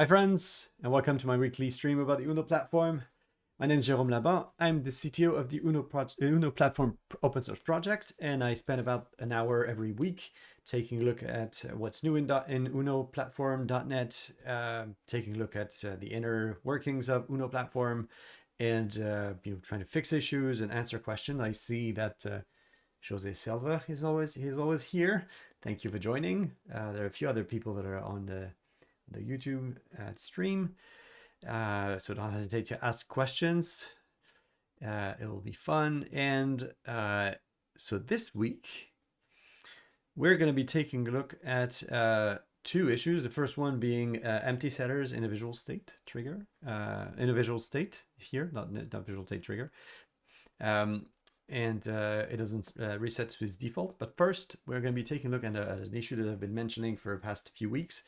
Hi friends, and welcome to my weekly stream about the Uno platform. My name is Jérôme Laban. I'm the CTO of the Uno platform open source project, and I spend about an hour every week taking a look at what's new in Uno platform.net, taking a look at the inner workings of Uno platform, and trying to fix issues and answer questions. I see that Jose Silva he's always here. Thank you for joining. There are a few other people that are on the YouTube stream, so don't hesitate to ask questions. It will be fun. And so this week we're going to be taking a look at two issues. The first one being empty setters in a VisualState trigger, in a VisualState here, not VisualState trigger. And it doesn't reset to its default. But first, we're going to be taking a look at an issue that I've been mentioning for the past few weeks.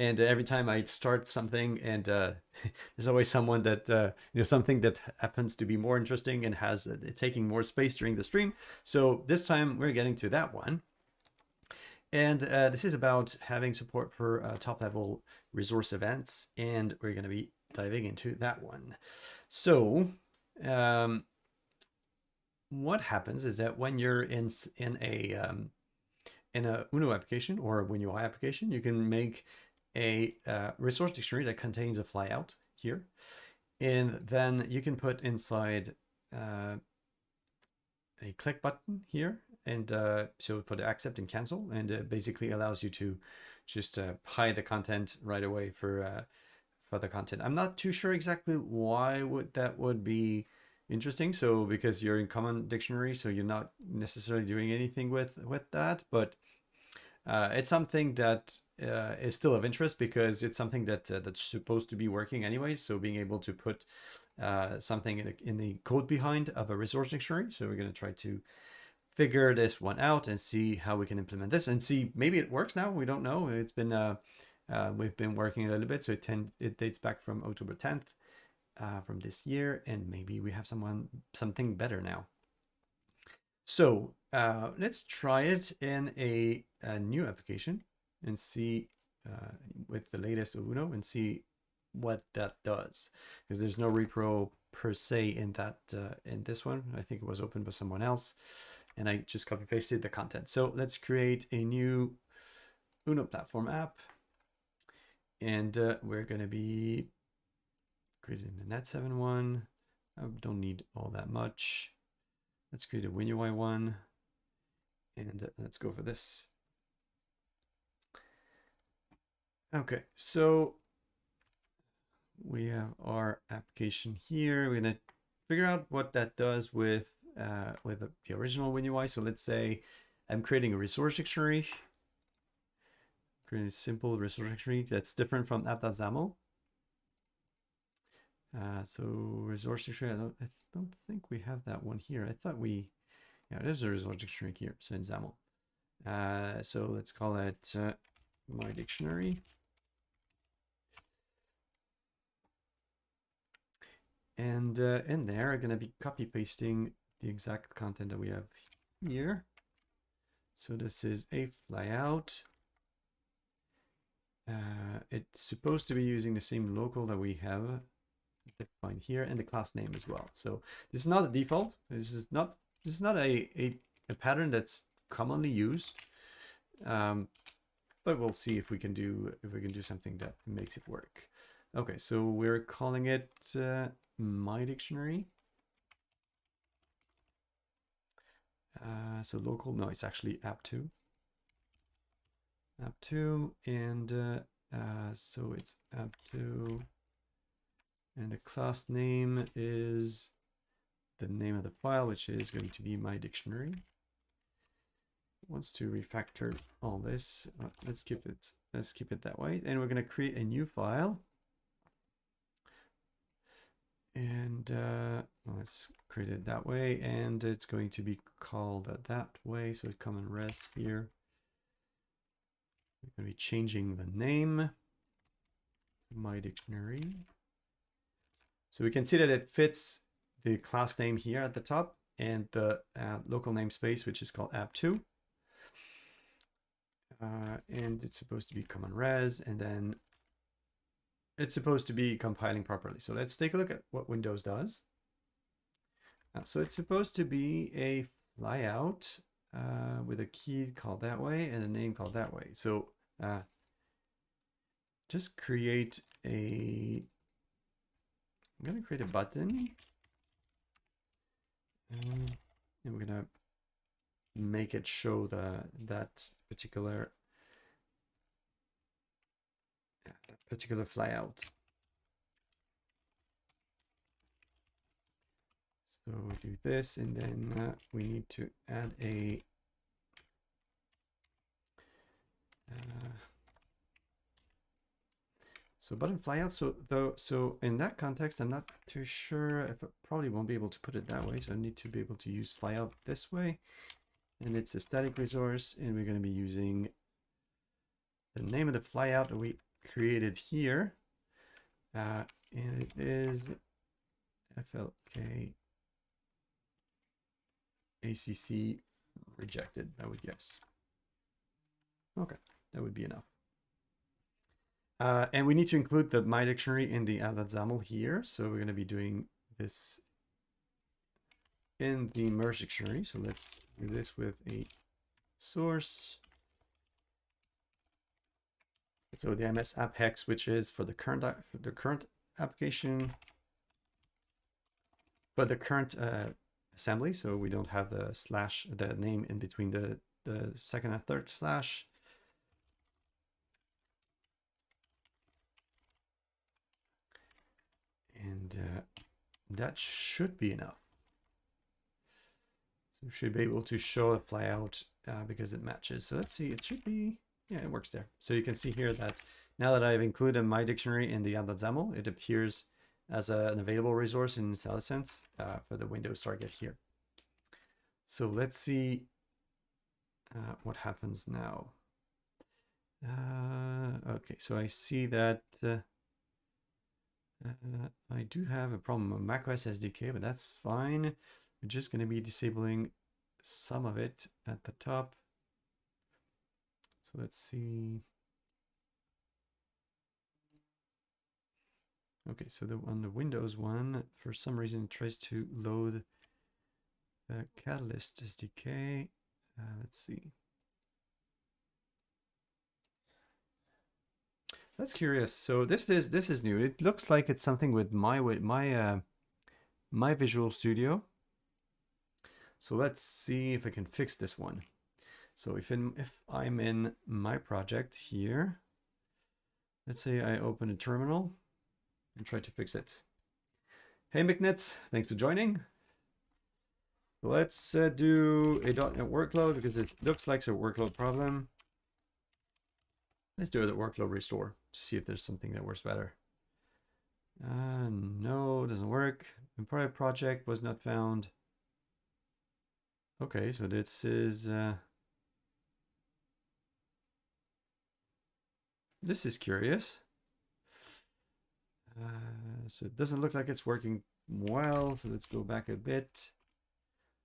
And every time I start something, and there's always someone that something that happens to be more interesting and has taking more space during the stream. So this time we're getting to that one. And this is about having support for top-level resource events, and we're going to be diving into that one. So what happens is that when you're in a Uno application or a WinUI application, you can make a resource dictionary that contains a flyout here, and then you can put inside a click button here, and so put accept and cancel, and it basically allows you to just hide the content right away for the content. I'm not too sure exactly why that would be interesting. So because you're in common dictionary, so you're not necessarily doing anything with that, but it's something that is still of interest because it's something that's supposed to be working anyways. So being able to put something in the code behind of a resource dictionary. So we're going to try to figure this one out and see how we can implement this and see maybe it works now. We don't know. It's been we've been working a little bit, so it dates back from October 10th from this year, and maybe we have something better now. So let's try it in a new application and see with the latest Uno and see what that does, because there's no repro per se in that in this one. I think it was opened by someone else, and I just copy pasted the content. So let's create a new Uno platform app, and we're going to be creating the Net7 one. I don't need all that much. Let's create a WinUI one, and let's go for this. Okay, so we have our application here. We're gonna figure out what that does with the original WinUI. So let's say I'm creating a resource dictionary, creating a simple resource dictionary that's different from app.xaml. So resource dictionary, I don't think we have that one here. I thought yeah, there's a resource dictionary here, so in XAML. So let's call it my dictionary. And in there, I'm going to be copy pasting the exact content that we have here. So this is a flyout. It's supposed to be using the same local that we have defined here, and the class name as well. So this is not a default. This is not a pattern that's commonly used, but we'll see if we can do something that makes it work. Okay, so we're calling it my dictionary. So local, no, it's actually app2, and so it's app2. And the class name is the name of the file, which is going to be my dictionary. It wants to refactor all this. Let's keep it that way. And we're going to create a new file. And let's create it that way. And it's going to be called that way. So it's common res here. We're going to be changing the name to my dictionary. So we can see that it fits the class name here at the top and the local namespace, which is called app2. And it's supposed to be common res, and then it's supposed to be compiling properly. So let's take a look at what Windows does. So it's supposed to be a flyout with a key called that way and a name called that way. So just create a, I'm going to create a button. And we're going to make it show that particular flyout. So we do this, and then we need to add a so button flyout. So in that context, I'm not too sure if I probably won't be able to put it that way. So I need to be able to use flyout this way, and it's a static resource, and we're going to be using the name of the flyout that we created here, and it is FLK ACC rejected, I would guess. Okay, that would be enough. And we need to include the my dictionary in the add.xaml here. So we're going to be doing this in the merge dictionary. So let's do this with a source. So the MS app hex, which is for the current application, but the current assembly. So we don't have the slash, the name in between the second and third slash. And that should be enough. So we should be able to show a flyout because it matches. So let's see, it should be, yeah, it works there. So you can see here that now that I've included my dictionary in the app.xaml, it appears as an available resource in IntelliSense for the Windows target here. So let's see what happens now. Okay, so I see that I do have a problem with macOS SDK, but that's fine. We're just going to be disabling some of it at the top. So let's see. Okay, so on the Windows one, for some reason, it tries to load the Catalyst SDK. Let's see. That's curious. So this is new. It looks like it's something with my Visual Studio. So let's see if I can fix this one. So if I'm in my project here, let's say I open a terminal and try to fix it. Hey McNits, thanks for joining. So let's do a .NET workload because it looks like it's a workload problem. Let's do a workload restore to see if there's something that works better. No, doesn't work. Prior project was not found. Okay, so this is curious. So it doesn't look like it's working well. So let's go back a bit.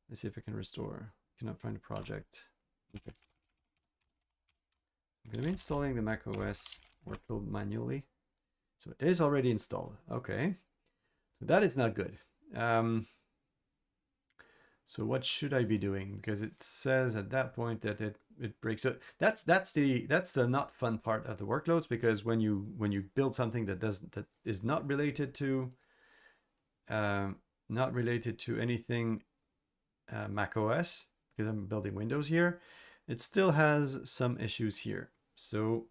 Let's see if I can restore. Cannot find a project. Okay. I'm going to be installing the macOS workload manually. So it is already installed. Okay. So that is not good. So what should I be doing? Because it says at that point that it breaks. So that's the not fun part of the workloads, because when you build something that is not related to anything macOS, because I'm building Windows here, it still has some issues here. So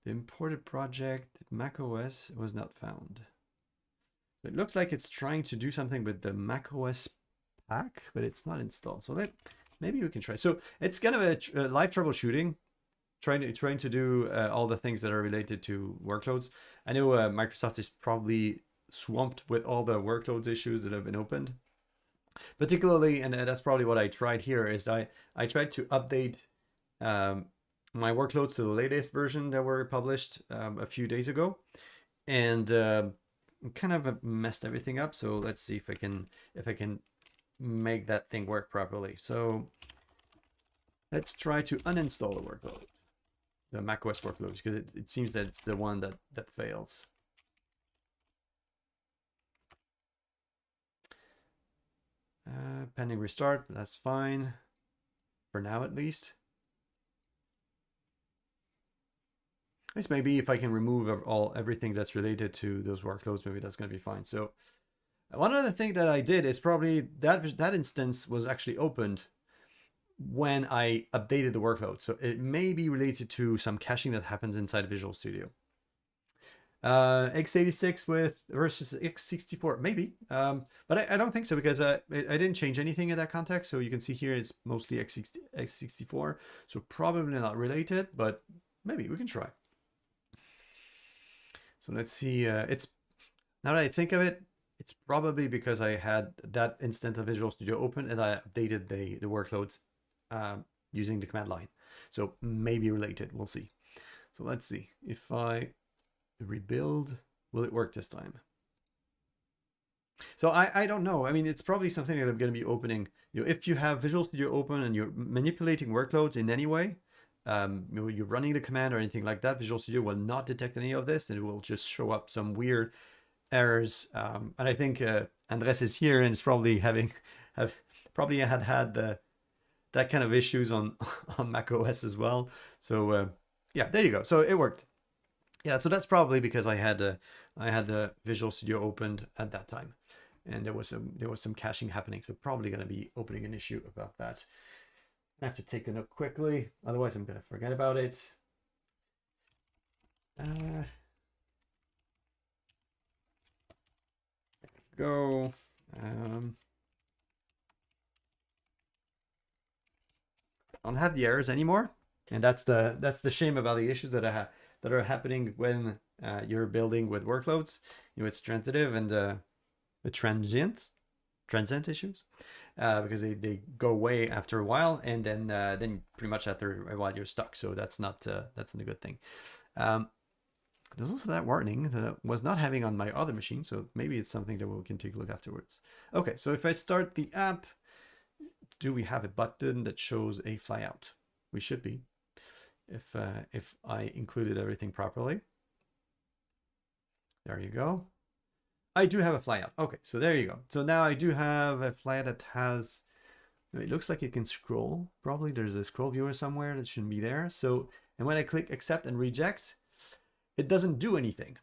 the imported project macOS was not found. It looks like it's trying to do something with the macOS pack, but it's not installed. So maybe we can try. So it's kind of a live troubleshooting, trying to do all the things that are related to workloads. I know Microsoft is probably swamped with all the workloads issues that have been opened. Particularly, and that's probably what I tried here, is I tried to update my workloads to the latest version that were published a few days ago, and kind of messed everything up. So let's see if I can make that thing work properly. So let's try to uninstall the workload. the macOS workloads, because it seems that it's the one that fails. Pending restart, that's fine for now at least. This maybe if I can remove everything that's related to those workloads, maybe that's going to be fine. So one other thing that I did is probably that instance was actually opened when I updated the workload. So it may be related to some caching that happens inside Visual Studio. x86 versus x64, maybe, but I don't think so, because I didn't change anything in that context. So you can see here it's mostly x64, so probably not related, but maybe we can try. So let's see. It's now that I think of it, it's probably because I had that instance of Visual Studio open and I updated the workloads using the command line. So maybe related. We'll see. So let's see if I rebuild, will it work this time? So I don't know. I mean, it's probably something that I'm going to be opening. You know, if you have Visual Studio open and you're manipulating workloads in any way, you're running the command or anything like that, Visual Studio will not detect any of this, and it will just show up some weird errors. And I think Andres is here and is probably had that kind of issues on Mac OS as well. So yeah, there you go. So it worked. Yeah, so that's probably because I had the Visual Studio opened at that time, and there was some caching happening. So probably going to be opening an issue about that. I have to take a look quickly, otherwise I'm going to forget about it. There we go. I don't have the errors anymore, and that's the shame about the issues that are happening when you're building with workloads. You know, it's transitive and transient issues, because they go away after a while, and then pretty much after a while you're stuck. So that's not a good thing. There's also that warning that I was not having on my other machine, so maybe it's something that we can take a look afterwards. Okay, so if I start the app, do we have a button that shows a flyout? We should be, if I included everything properly. There you go. I do have a flyout. Okay, so there you go. So now I do have a flyout that has, it looks like it can scroll. Probably there's a scroll viewer somewhere that shouldn't be there. So, and when I click accept and reject, it doesn't do anything.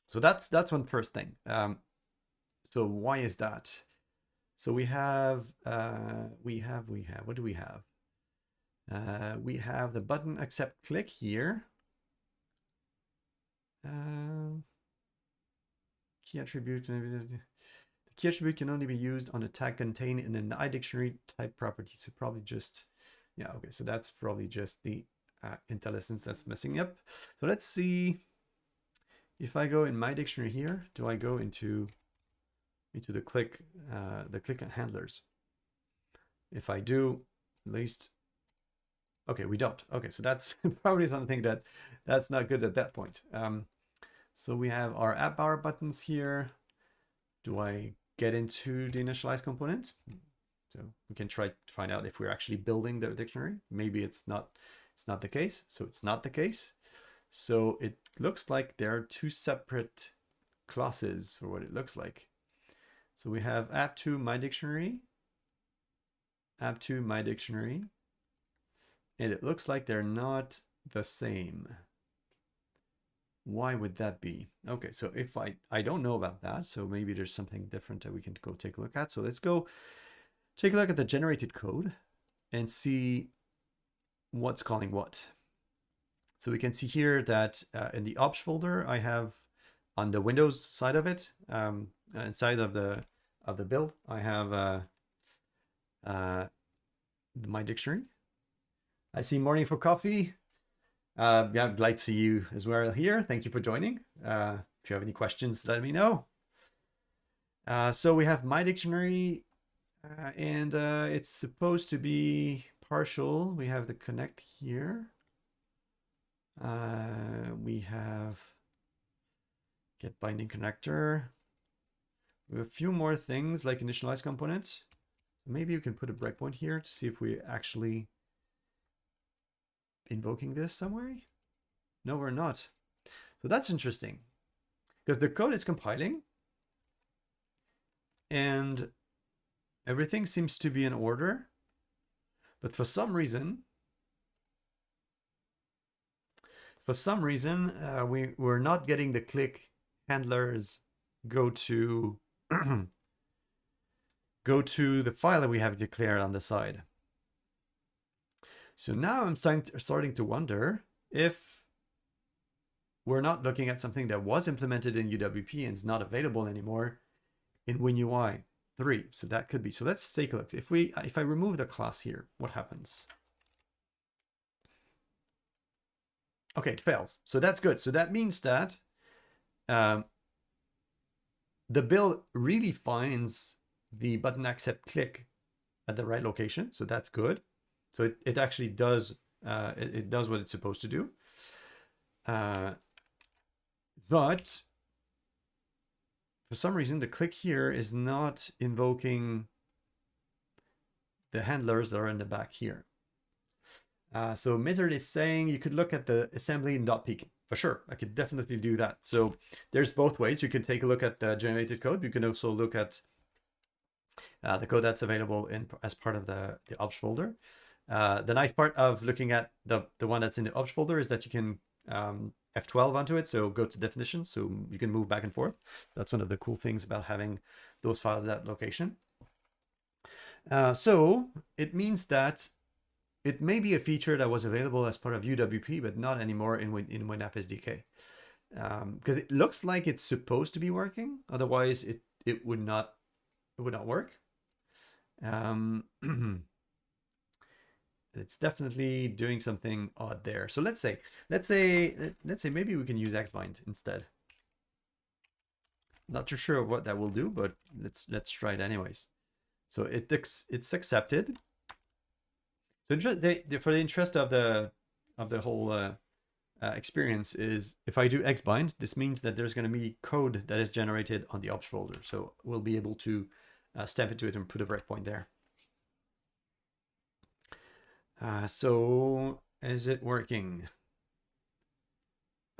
So that's one first thing. So why is that? So we have, what do we have? We have the button accept click here. Key attribute. The key attribute can only be used on a tag contained in an iDictionary type property. So probably just, yeah, okay. So that's probably just the IntelliSense that's messing up. So let's see if I go in my dictionary here. Do I go into the click handlers? If I do, at least, okay, we don't. Okay, so that's probably something that's not good at that point. So we have our app bar buttons here. Do I get into the initialize component? So we can try to find out if we're actually building the dictionary. Maybe it's not the case. So it's not the case. So it looks like there are two separate classes for what it looks like. So we have app2 my dictionary, app2 my dictionary, and it looks like they're not the same. Why would that be? Okay, so if I don't know about that, so maybe there's something different that we can go take a look at. So let's go take a look at the generated code and see what's calling what. So we can see here that in the ops folder, I have on the Windows side of it, inside of the build, I have my dictionary. I see morning for coffee. Yeah, I'd like to see you as well here. Thank you for joining. If you have any questions, let me know. So we have my dictionary, and it's supposed to be partial. We have the connect here. We have get binding connector. We have a few more things like initialize components. So maybe you can put a breakpoint here to see if we actually invoking this somewhere? No, we're not. So that's interesting, because the code is compiling and everything seems to be in order, but for some reason we're not getting the click handlers go to go to the file that we have declared on the side. So now I'm starting to wonder if we're not looking at something that was implemented in UWP and is not available anymore in WinUI 3. So that could be. So let's take a look. If I remove the class here, what happens? Okay, it fails. So that's good. So that means that the build really finds the button accept click at the right location. So that's good. So it actually does it does what it's supposed to do. But for some reason, the click here is not invoking the handlers that are in the back here. So Mizard is saying you could look at the assembly in .peek. For sure, I could definitely do that. So there's both ways. You can take a look at the generated code. You can also look at the code that's available as part of the obj folder. The nice part of looking at the one that's in the obj folder is that you can F12 onto it, so go to definitions, so you can move back and forth. That's one of the cool things about having those files at that location. So it means that it may be a feature that was available as part of UWP, but not anymore in WinApp SDK, because it looks like it's supposed to be working. Otherwise, it would not work. It's definitely doing something odd there. So let's say maybe we can use Xbind instead. Not too sure what that will do, but let's try it anyways. So it's accepted. So for the interest of the whole experience is, if I do Xbind, this means that there's going to be code that is generated on the obj folder. So we'll be able to step into it and put a breakpoint there. So is it working?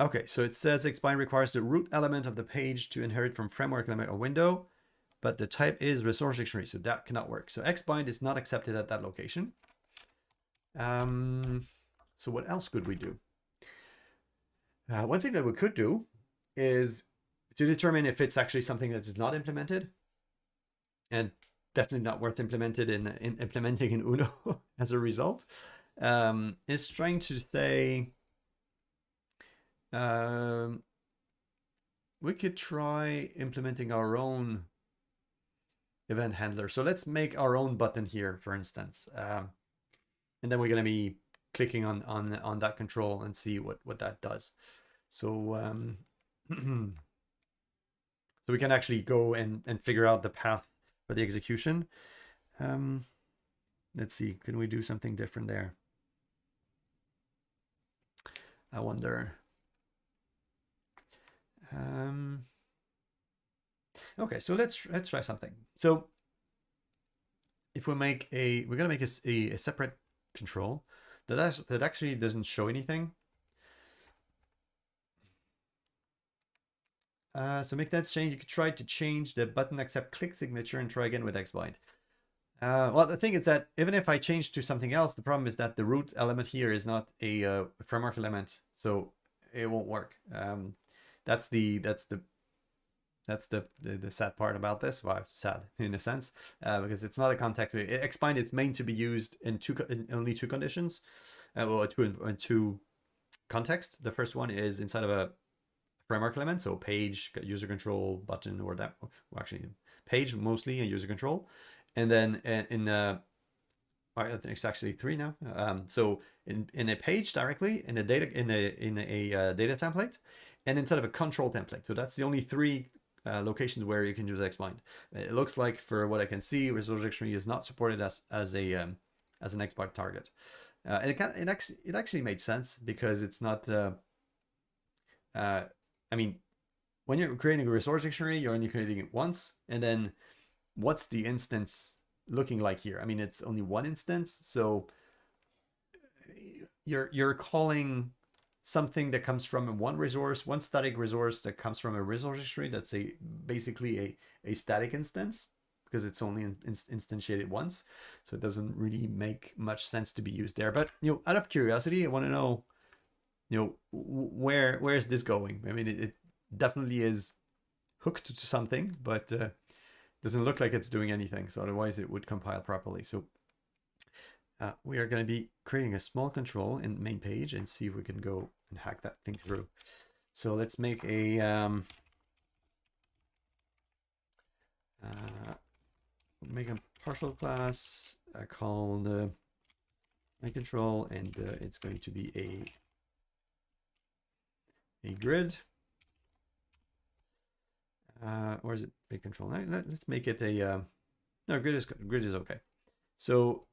Okay, so it says Xbind requires the root element of the page to inherit from framework element or window, but the type is ResourceDictionary, so that cannot work. So Xbind is not accepted at that location. So what else could we do? One thing that we could do is to determine if it's actually something that is not implemented, and definitely not worth implementing in Uno as a result, is trying to say, we could try implementing our own event handler. So let's make our own button here, for instance. And then we're going to be clicking on that control and see what that does. So so we can actually go and figure out the path for the execution. Let's see, can we do something different there? I wonder. Okay, so let's try something. So if we make we're going to make a separate control that actually doesn't show anything. So make that change. You could try to change the button accept click signature and try again with Xbind. Well, the thing is that even if I change to something else, the problem is that the root element here is not a framework element, so it won't work. That's the sad part about this. Well, sad in a sense, because it's not a context. Xbind, it's meant to be used in only two conditions, well, two contexts. The first one is inside of a framework element, so page, user control, button, or that. Well, actually, page mostly and user control, and then I think it's actually three now. So in a page directly, in a data data template, and instead of a control template. So that's the only three locations where you can use Xbind. It looks like, for what I can see, ResourceDictionary is not supported as an Xbind target. And it actually made sense, because it's not. I mean, when you're creating a ResourceDictionary, you're only creating it once, and then what's the instance looking like here? I mean, it's only one instance, so you're calling something that comes from one resource, one static resource that comes from a resource dictionary. That's basically a static instance, because it's only instantiated once, so it doesn't really make much sense to be used there. But out of curiosity, I want to know, where is this going? I mean, it definitely is hooked to something, but doesn't look like it's doing anything. So otherwise, it would compile properly. So we are going to be creating a small control in main page and see if we can go and hack that thing through. So let's make a partial class called main control, and it's going to be a grid. Or is it big control? Let's make it a no, grid is okay. So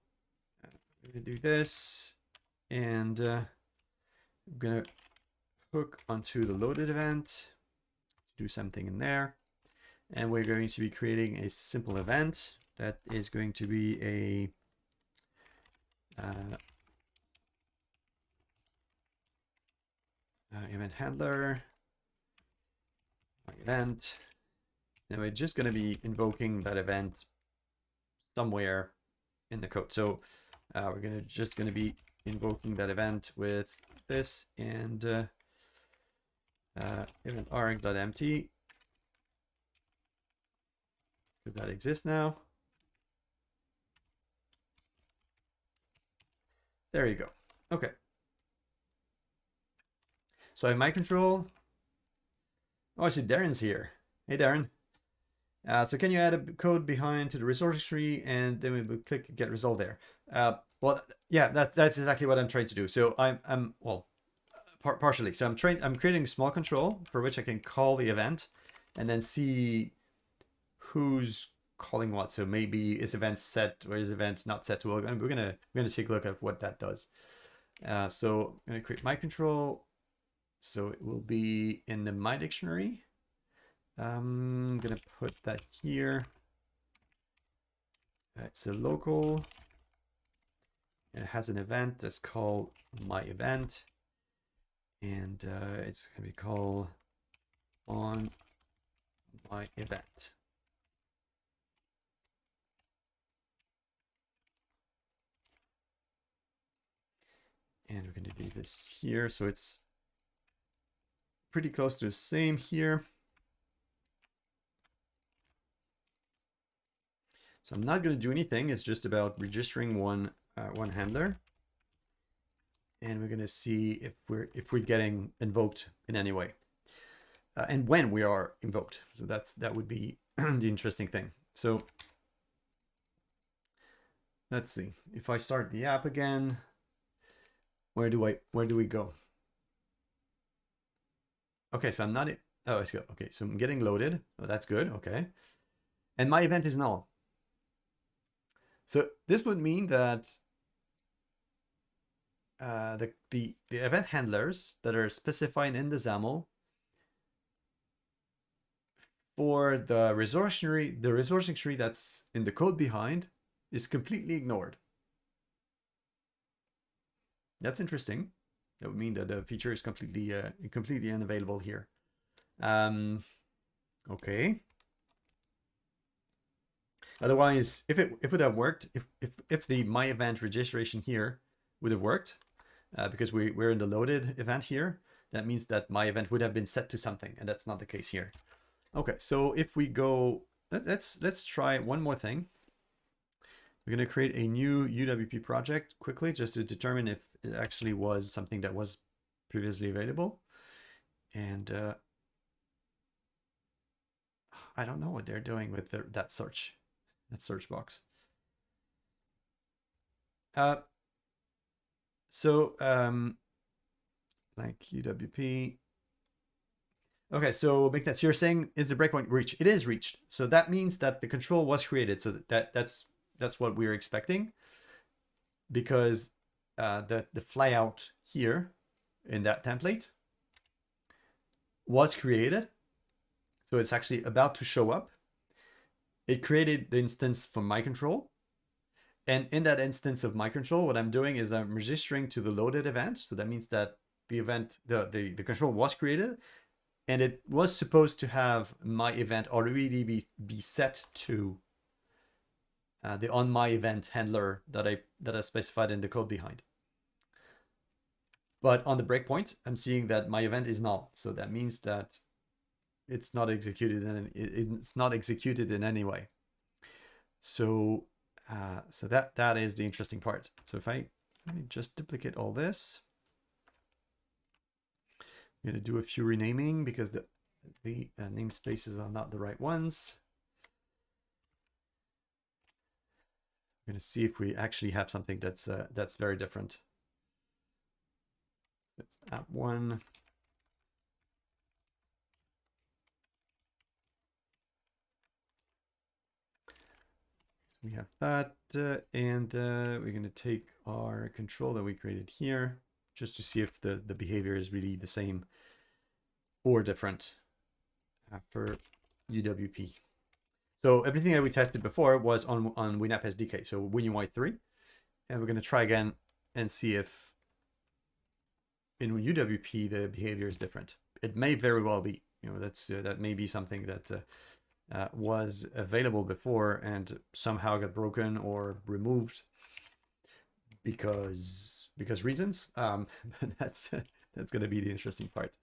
I'm gonna do this, and I'm gonna hook onto the loaded event, do something in there, and we're going to be creating a simple event that is going to be a event handler, event. And we're just going to be invoking that event somewhere in the code. So we're just going to be invoking that event with this, and event arg.empty, because that exists now. There you go. Okay. So I have my control. Oh, I see Darren's here. Hey, Darren. So can you add a code behind to the resource tree, and then we will click get result there. Well, yeah, that's exactly what I'm trying to do. So I'm well, partially. So I'm creating a small control for which I can call the event, and then see who's calling what. So maybe is event set or is event not set. So we're gonna take a look at what that does. So I'm gonna create my control. So it will be in the my dictionary. I'm gonna put that here. It's a local. It has an event that's called my event, and it's gonna be called on my event. And we're gonna do this here, so it's pretty close to the same here. So I'm not going to do anything. It's just about registering one handler, and we're going to see if we're getting invoked in any way, and when we are invoked. So that would be the interesting thing. So let's see. If I start the app again, where do we go? Okay, so I'm not. Oh, it's good. Okay, so I'm getting loaded. Oh, that's good. Okay, and my event is null. So this would mean that the event handlers that are specified in the XAML for the resource dictionary that's in the code behind is completely ignored. That's interesting. That would mean that the feature is completely unavailable here. Okay. Otherwise, if it would have worked, if the my event registration here would have worked, because we're in the loaded event here, that means that my event would have been set to something, and that's not the case here. Okay, so if we go, let's try one more thing. We're going to create a new UWP project quickly, just to determine if it actually was something that was previously available. And I don't know what they're doing with that search box. So like UWP. Okay, so make that. So you're saying, is the breakpoint reached? It is reached. So that means that the control was created. So that's what we were expecting, because the flyout here in that template was created. So it's actually about to show up. It created the instance for my control, And in that instance of my control, what I'm doing is I'm registering to the loaded event. So that means that the event, the control was created, and it was supposed to have my event already be set to the on my event handler that I specified in the code behind. But on the breakpoint, I'm seeing that my event is null. So that means that it's not executed, and it's not executed in any way. So that is the interesting part. So if let me just duplicate all this. I'm going to do a few renaming because the namespaces are not the right ones. I'm going to see if we actually have something that's very different. It's app one. We have that, and we're going to take our control that we created here just to see if the behavior is really the same or different for UWP. So everything that we tested before was on WinApp SDK, so WinUI 3, and we're going to try again and see if in UWP the behavior is different. It may very well be. That may be something that was available before and somehow got broken or removed because reasons. That's going to be the interesting part.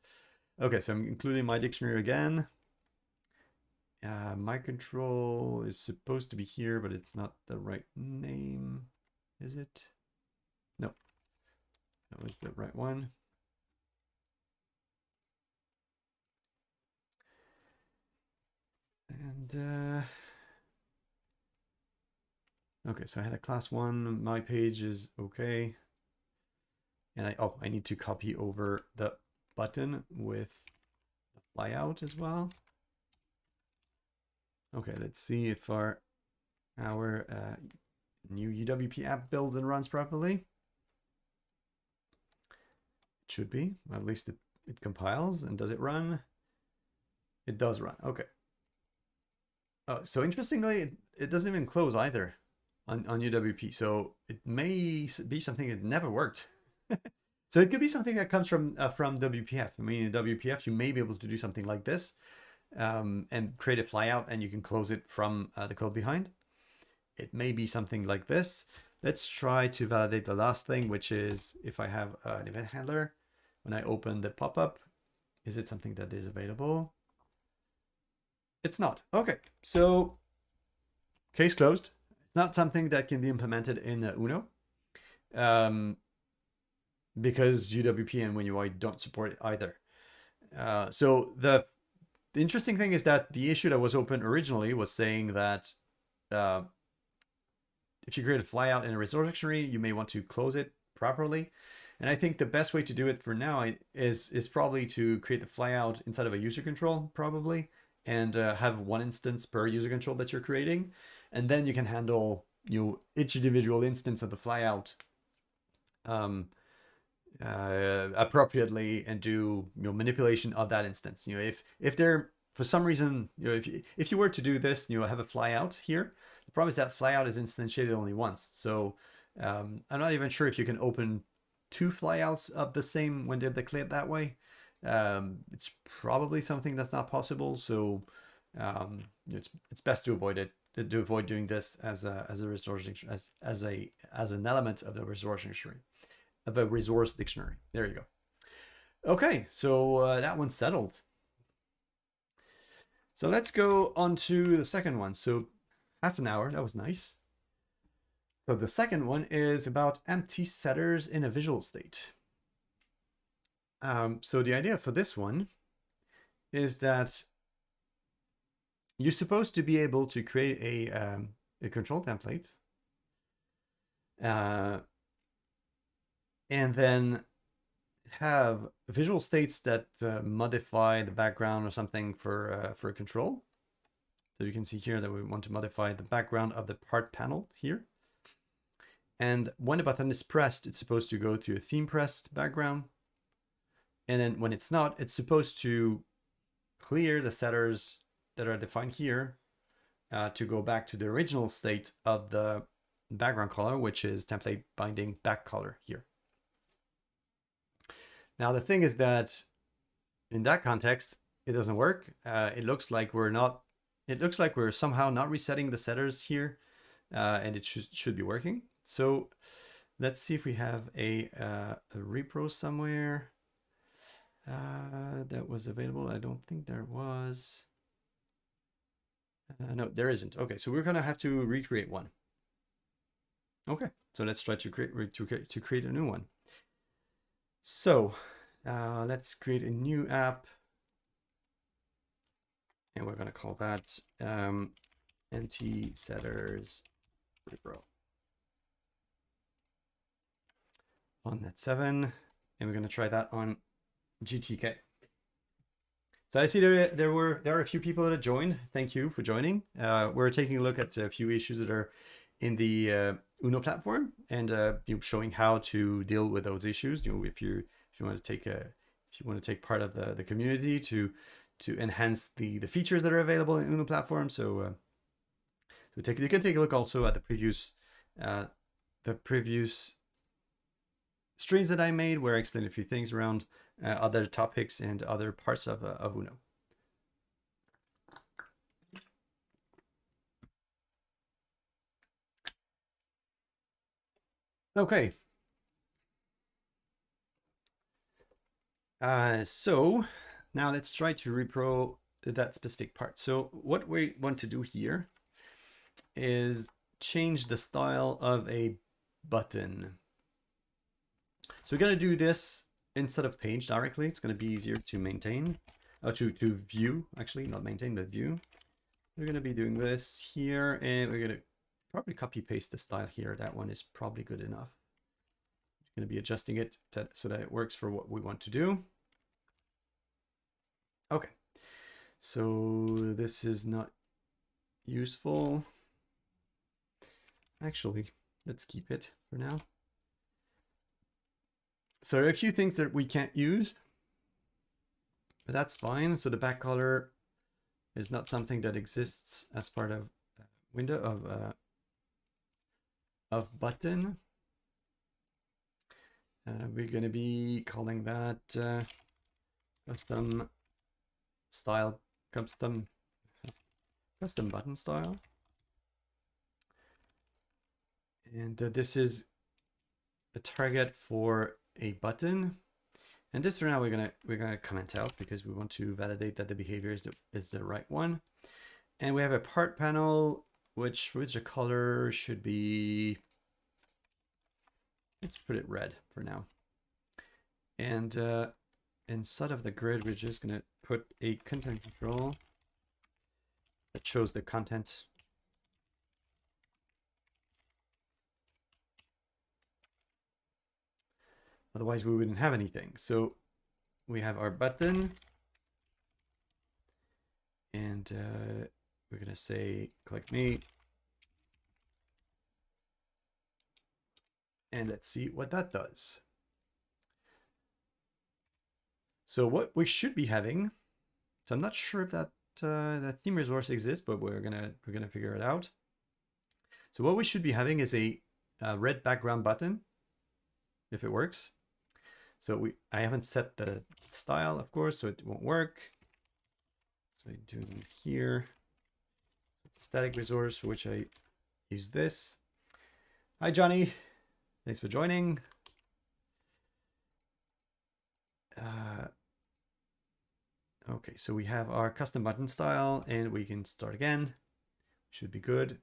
Okay, so I'm including my dictionary again. My control is supposed to be here, but it's not the right name, is it? No, that was the right one. And okay, so I had a class 1. My page is okay, and I need to copy over the button with the flyout as well. Okay, let's see if our new UWP app builds and runs properly. It should be. Well, at least it compiles. And does it run? It does run. Okay. Oh, so interestingly, it doesn't even close either on UWP. So it may be something that never worked. So it could be something that comes from WPF. I mean, in WPF, you may be able to do something like this and create a flyout, and you can close it from the code behind. It may be something like this. Let's try to validate the last thing, which is if I have an event handler, when I open the pop-up, is it something that is available? It's not. Okay, so case closed. It's not something that can be implemented in Uno because UWP and WinUI don't support it either. So the interesting thing is that the issue that was open originally was saying that if you create a flyout in a resource dictionary, you may want to close it properly. And I think the best way to do it for now is probably to create the flyout inside of a user control, probably, and have one instance per user control that you're creating. And then you can handle each individual instance of the flyout appropriately and do manipulation of that instance. If there for some reason if you were to do this, have a flyout here. The problem is that flyout is instantiated only once. So I'm not even sure if you can open 2 flyouts of the same when they're declared that way. It's probably something that's not possible. So it's best to avoid it. To avoid doing this as a resource as an element of the resource dictionary, There you go. Okay, so that one's settled. So let's go on to the second one. So half an hour, that was nice. So the second one is about empty setters in a VisualState. So the idea for this one is that you're supposed to be able to create a control template and then have visual states that modify the background or something for a control. So you can see here that we want to modify the background of the part panel here. And when the button is pressed, it's supposed to go to a theme pressed background. And then when it's not, it's supposed to clear the setters that are defined here to go back to the original state of the background color, which is template binding back color here. Now the thing is that in that context, it doesn't work. It looks like we're somehow not resetting the setters here, and it should be working. So let's see if we have a repro somewhere that was available. I don't think there was. No, there isn't. Okay, so we're gonna have to recreate one. Okay, so let's try to create a new one. So let's create a new app, and we're gonna call that empty setters repro on net 7, and we're gonna try that on GTK. So I see there are a few people that have joined. Thank you for joining. We're taking a look at a few issues that are in the Uno platform, and showing how to deal with those issues. If you want to take part of the community to enhance the features that are available in Uno platform. So you can take a look also at the previous streams that I made, where I explained a few things around other topics and other parts of Uno. Okay. So now let's try to repro that specific part. So what we want to do here is change the style of a button. So we're going to do this instead of page directly. It's going to be easier to maintain, to view, actually, not maintain, but view. We're going to be doing this here, and we're going to probably copy paste the style here. That one is probably good enough. I'm going to be adjusting it so that it works for what we want to do. Okay, so this is not useful. Actually, let's keep it for now. So there are a few things that we can't use, but that's fine. So the back color is not something that exists as part of window of button. We're going to be calling that custom style, custom button style. And this is a target for a button. And this for now we're gonna comment out, because we want to validate that the behavior is the right one. And we have a part panel, for which the color should be, let's put it red for now. And inside of the grid, we're just gonna put a content control that shows the content. Otherwise, we wouldn't have anything. So we have our button, and we're going to say, click me. And let's see what that does. So what we should be having, so I'm not sure if that theme resource exists, but we're gonna figure it out. So what we should be having is a red background button, if it works. So I haven't set the style, of course, so it won't work. So I do here. It's a static resource for which I use this. Hi, Johnny. Thanks for joining. Okay, so we have our custom button style, and we can start again. Should be good.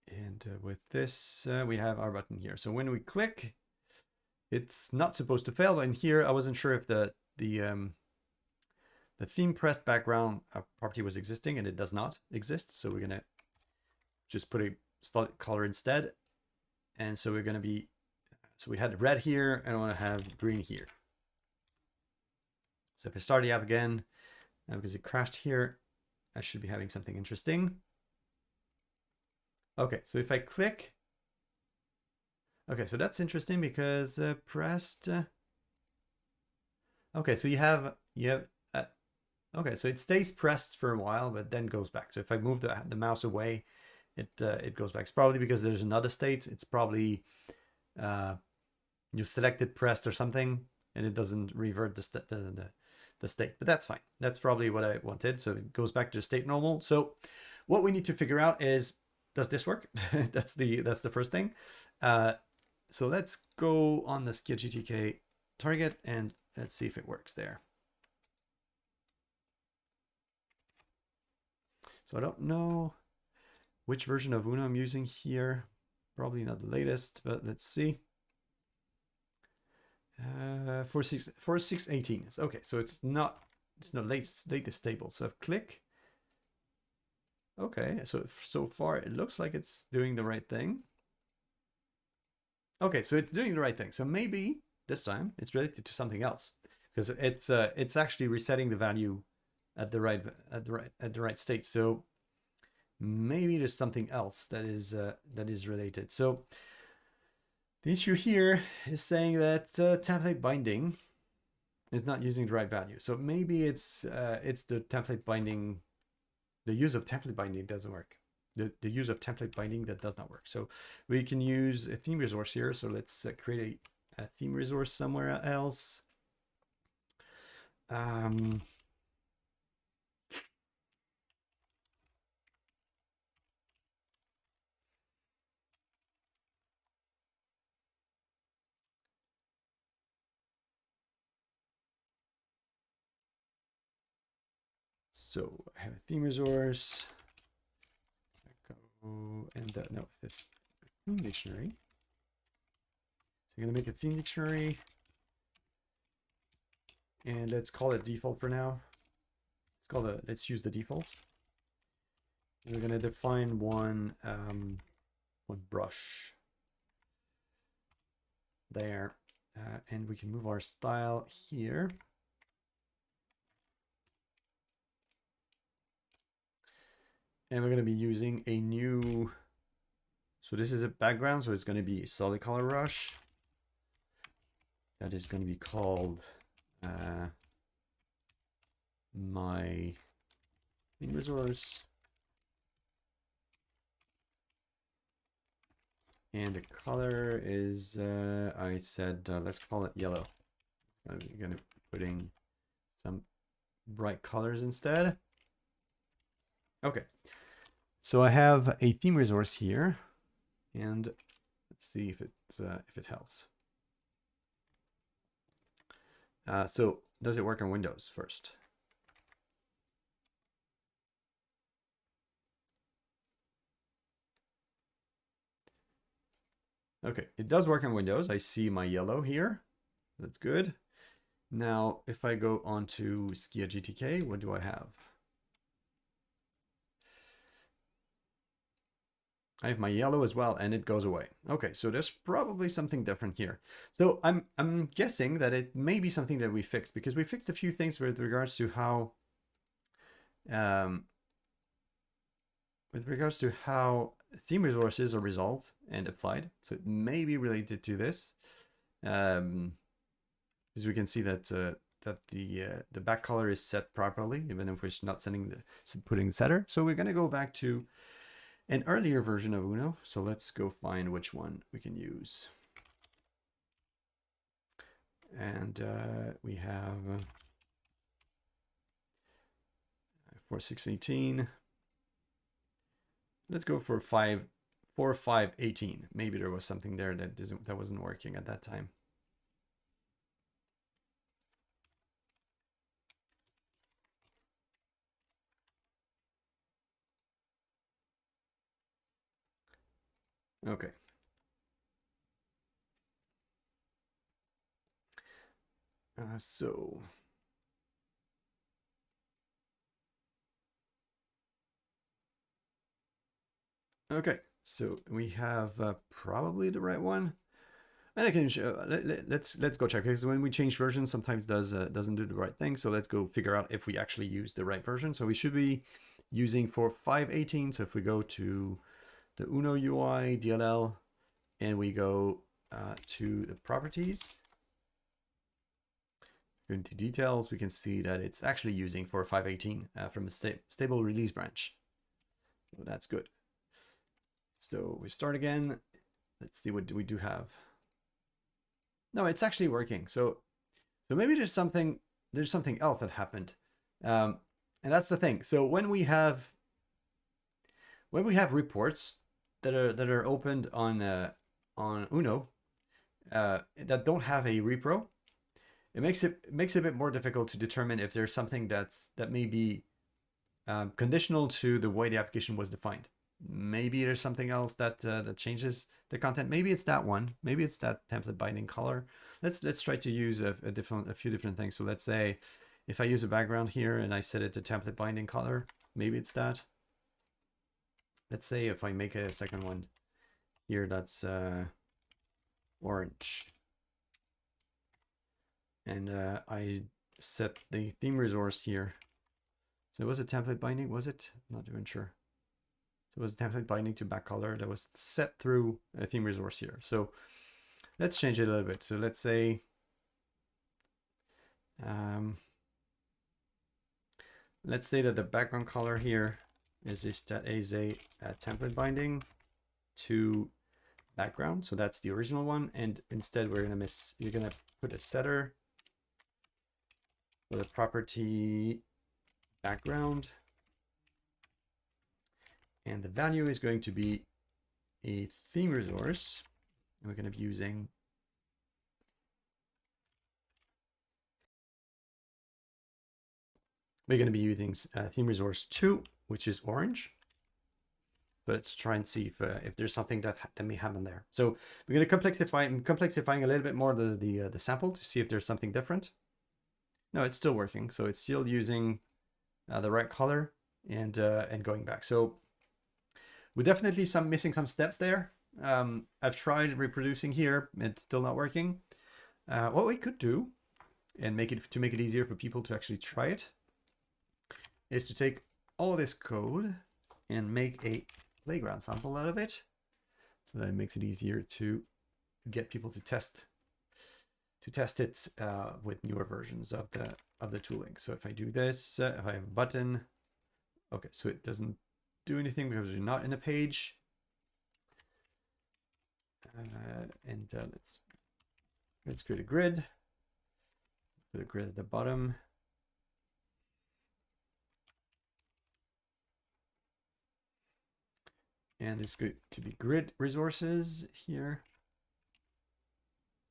And with this, we have our button here. So when we click, it's not supposed to fail. And here, I wasn't sure if the theme pressed background property was existing, and it does not exist. So we're gonna just put a solid color instead. And so we're gonna be, so we had red here, and I want to have green here. So if I start the app again, because it crashed here, I should be having something interesting. Okay, so if I click, okay, so that's interesting because pressed. Okay, so you have Okay, so it stays pressed for a while, but then goes back. So if I move the mouse away, it goes back. It's probably because there's another state. It's probably you selected pressed or something, and it doesn't revert the state. But that's fine. That's probably what I wanted. So it goes back to the state normal. So what we need to figure out is, does this work? that's the first thing. So let's go on the SkiaGTK target and let's see if it works there. So I don't know which version of Uno I'm using here. Probably not the latest, but let's see. 4618. Okay, so it's not latest stable. So I've click. Okay, so far it looks like it's doing the right thing. Okay, so it's doing the right thing. So maybe this time it's related to something else, because it's actually resetting the value at the right state. So maybe there's something else that is related. So the issue here is saying that template binding is not using the right value. So maybe it's the template binding, the use of template binding doesn't work. The use of template binding that does not work. So we can use a theme resource here. So let's create a theme resource somewhere else. So I have a theme resource. And no, this theme dictionary. So I'm going to make a theme dictionary. And let's call it default for now. Let's use the default. And we're going to define one brush there. And we can move our style here. And we're going to be using a new, so this is a background, so it's going to be a solid color brush. That is going to be called my theme resource. And the color is, I said, let's call it yellow. I'm going to be putting some bright colors instead. Okay. So I have a theme resource here, and let's see if it helps. So does it work on Windows first? Okay, it does work on Windows. I see my yellow here. That's good. Now, if I go onto SkiaGTK, what do I have? I have my yellow as well, and it goes away. Okay, so there's probably something different here. So I'm guessing that it may be something that we fixed, because we fixed a few things with regards to how theme resources are resolved and applied. So it may be related to this, because we can see that the back color is set properly, even if we're not putting the setter. So we're going to go back to an earlier version of Uno. So let's go find which one we can use. And we have 4618. Let's go for 4518. Maybe there was something there that wasn't working at that time. Okay. So okay, so we have probably the right one, and I can let's go check, because when we change versions, sometimes doesn't do the right thing. So let's go figure out if we actually use the right version. So we should be using 4518. So if we go to the Uno UI DLL and we go to the properties, go into details, we can see that it's actually using 4.5.18 from a stable release branch. So that's good. So we start again. Let's see, what do we do have? No, it's actually working. So maybe there's something else that happened. And that's the thing. So when we have reports that are opened on Uno that don't have a repro, it makes it a bit more difficult to determine if there's something that may be conditional to the way the application was defined. Maybe there's something else that that changes the content. Maybe it's that one. Maybe it's that template binding color. Let's try to use a few different things. So let's say if I use a background here and I set it to template binding color, maybe it's that. Let's say if I make a second one here, that's orange. And I set the theme resource here. So was it template binding? Was it? I'm not even sure. So it was template binding to back color that was set through a theme resource here. So let's change it a little bit. So let's say that the background color here is a template binding to background. So that's the original one. And instead you're gonna put a setter for the property background. And the value is going to be a theme resource. And we're going to be using theme resource 2, which is orange. So let's try and see if there's something that may happen there. So we're going to complexifying a little bit more the sample to see if there's something different. No, it's still working. So it's still using the right color and going back. So we're definitely missing some steps there. I've tried reproducing here, it's still not working. What we could do, and make it easier for people to actually try it, is to take all this code and make a playground sample out of it, so that it makes it easier to get people to test it with newer versions of the tooling. So if I do this, if I have a button, okay, so it doesn't do anything because we're not in a page. And let's create a grid. Put a grid at the bottom. And it's going to be grid resources here.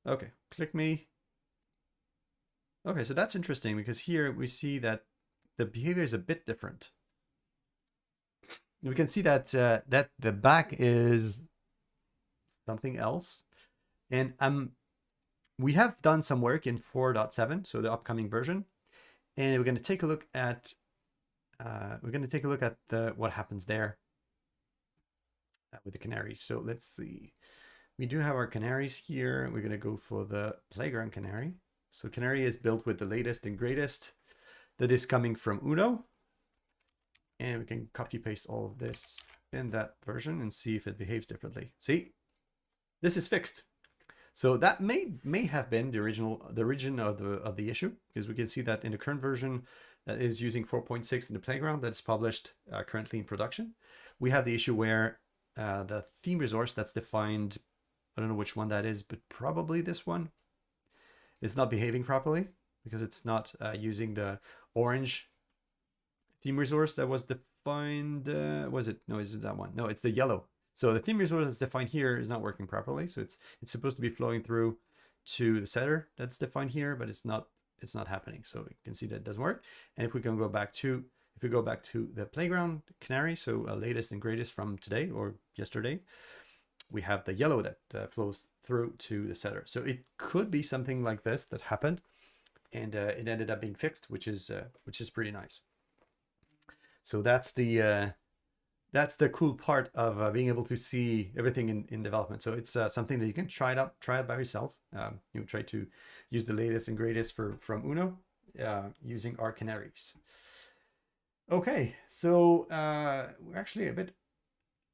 Okay, click me. Okay, so that's interesting because here we see that the behavior is a bit different. We can see that that the back is something else, and we have done some work in 4.7, so the upcoming version, and we're going to take a look at what happens there with the canaries. So let's see. We do have our canaries here. We're going to go for the playground canary. So canary is built with the latest and greatest that is coming from Uno. And we can copy paste all of this in that version and see if it behaves differently. See, this is fixed. So that may have been the origin of the issue, because we can see that in the current version that is using 4.6 in the playground that's published currently in production, we have the issue where the theme resource that's defined, I don't know which one that is, but probably this one, is not behaving properly because it's not using the orange theme resource that was defined. Was it? No, is it that one? No, it's the yellow. So the theme resource that's defined here is not working properly. So it's supposed to be flowing through to the setter that's defined here, but it's not happening. So you can see that it doesn't work. And if we go back to the playground canary, so latest and greatest from today or yesterday, we have the yellow that flows through to the setter. So it could be something like this that happened, and it ended up being fixed, which is pretty nice. So that's the cool part of being able to see everything in development. So it's something that you can try it by yourself. You try to use the latest and greatest from Uno using our canaries. Okay, so we're actually a bit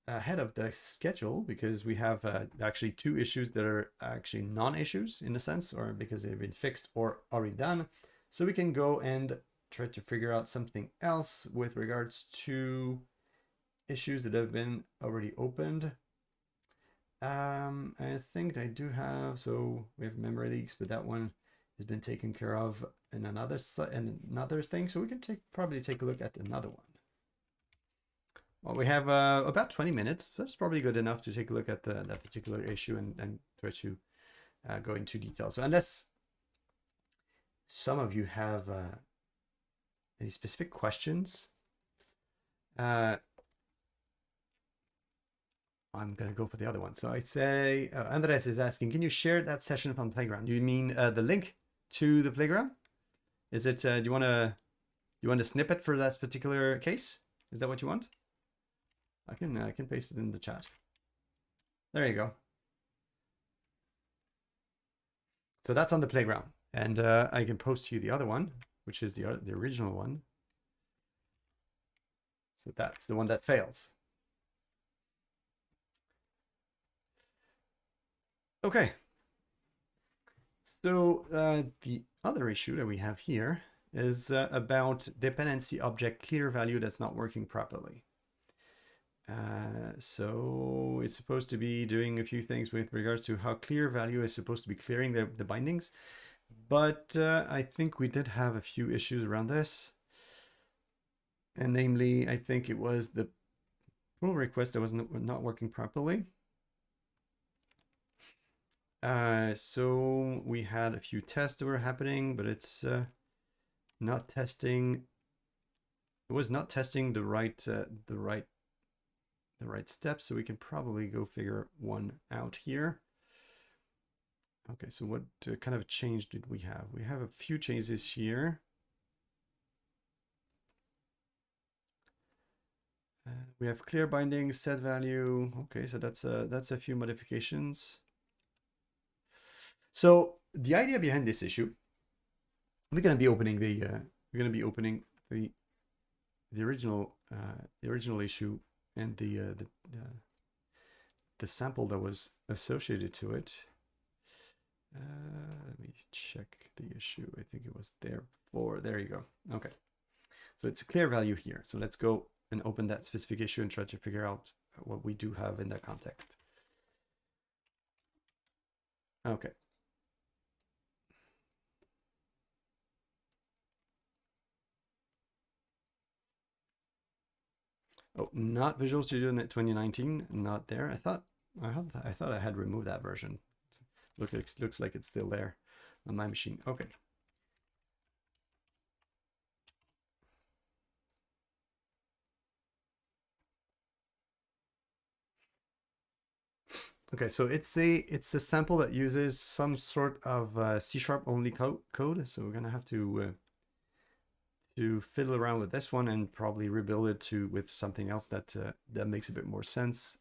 ahead of the schedule because we have actually two issues that are actually non-issues in a sense, or because they've been fixed or already done. So we can go and try to figure out something else with regards to issues that have been already opened. I think I do have, so we have memory leaks, but that one has been taken care of in another thing. So we can probably take a look at another one. Well, we have about 20 minutes. So that's probably good enough to take a look at that particular issue and try to go into detail. So unless some of you have any specific questions, I'm going to go for the other one. So I say, Andres is asking, can you share that session from the playground? You mean the link to the playground? Is it, do you want a snippet for that particular case? Is that what you want? I can paste it in the chat. There you go. So that's on the playground. And I can post to you the other one, which is the original one. So that's the one that fails. Okay. So the other issue that we have here is about dependency object clear value that's not working properly. So it's supposed to be doing a few things with regards to how clear value is supposed to be clearing the bindings. But I think we did have a few issues around this. And namely, I think it was the pull request that was not working properly. So we had a few tests that were happening, but it's not testing. It was not testing the right steps. So we can probably go figure one out here. Okay, so what kind of change did we have? We have a few changes here. We have clear binding, set value. Okay, so that's a few modifications. So the idea behind this issue, we're going to be opening the original issue and the sample that was associated to it. Let me check the issue. I think it was there before. There you go. Okay, so it's a clear value here. So let's go and open that specific issue and try to figure out what we do have in that context. Okay. Oh, not Visual Studio Net 2019, not there. I thought I had removed that version. Looks like it's still there on my machine. Okay. Okay, so it's a sample that uses some sort of C# only code. So we're gonna have to fiddle around with this one and probably rebuild it with something else that makes a bit more sense.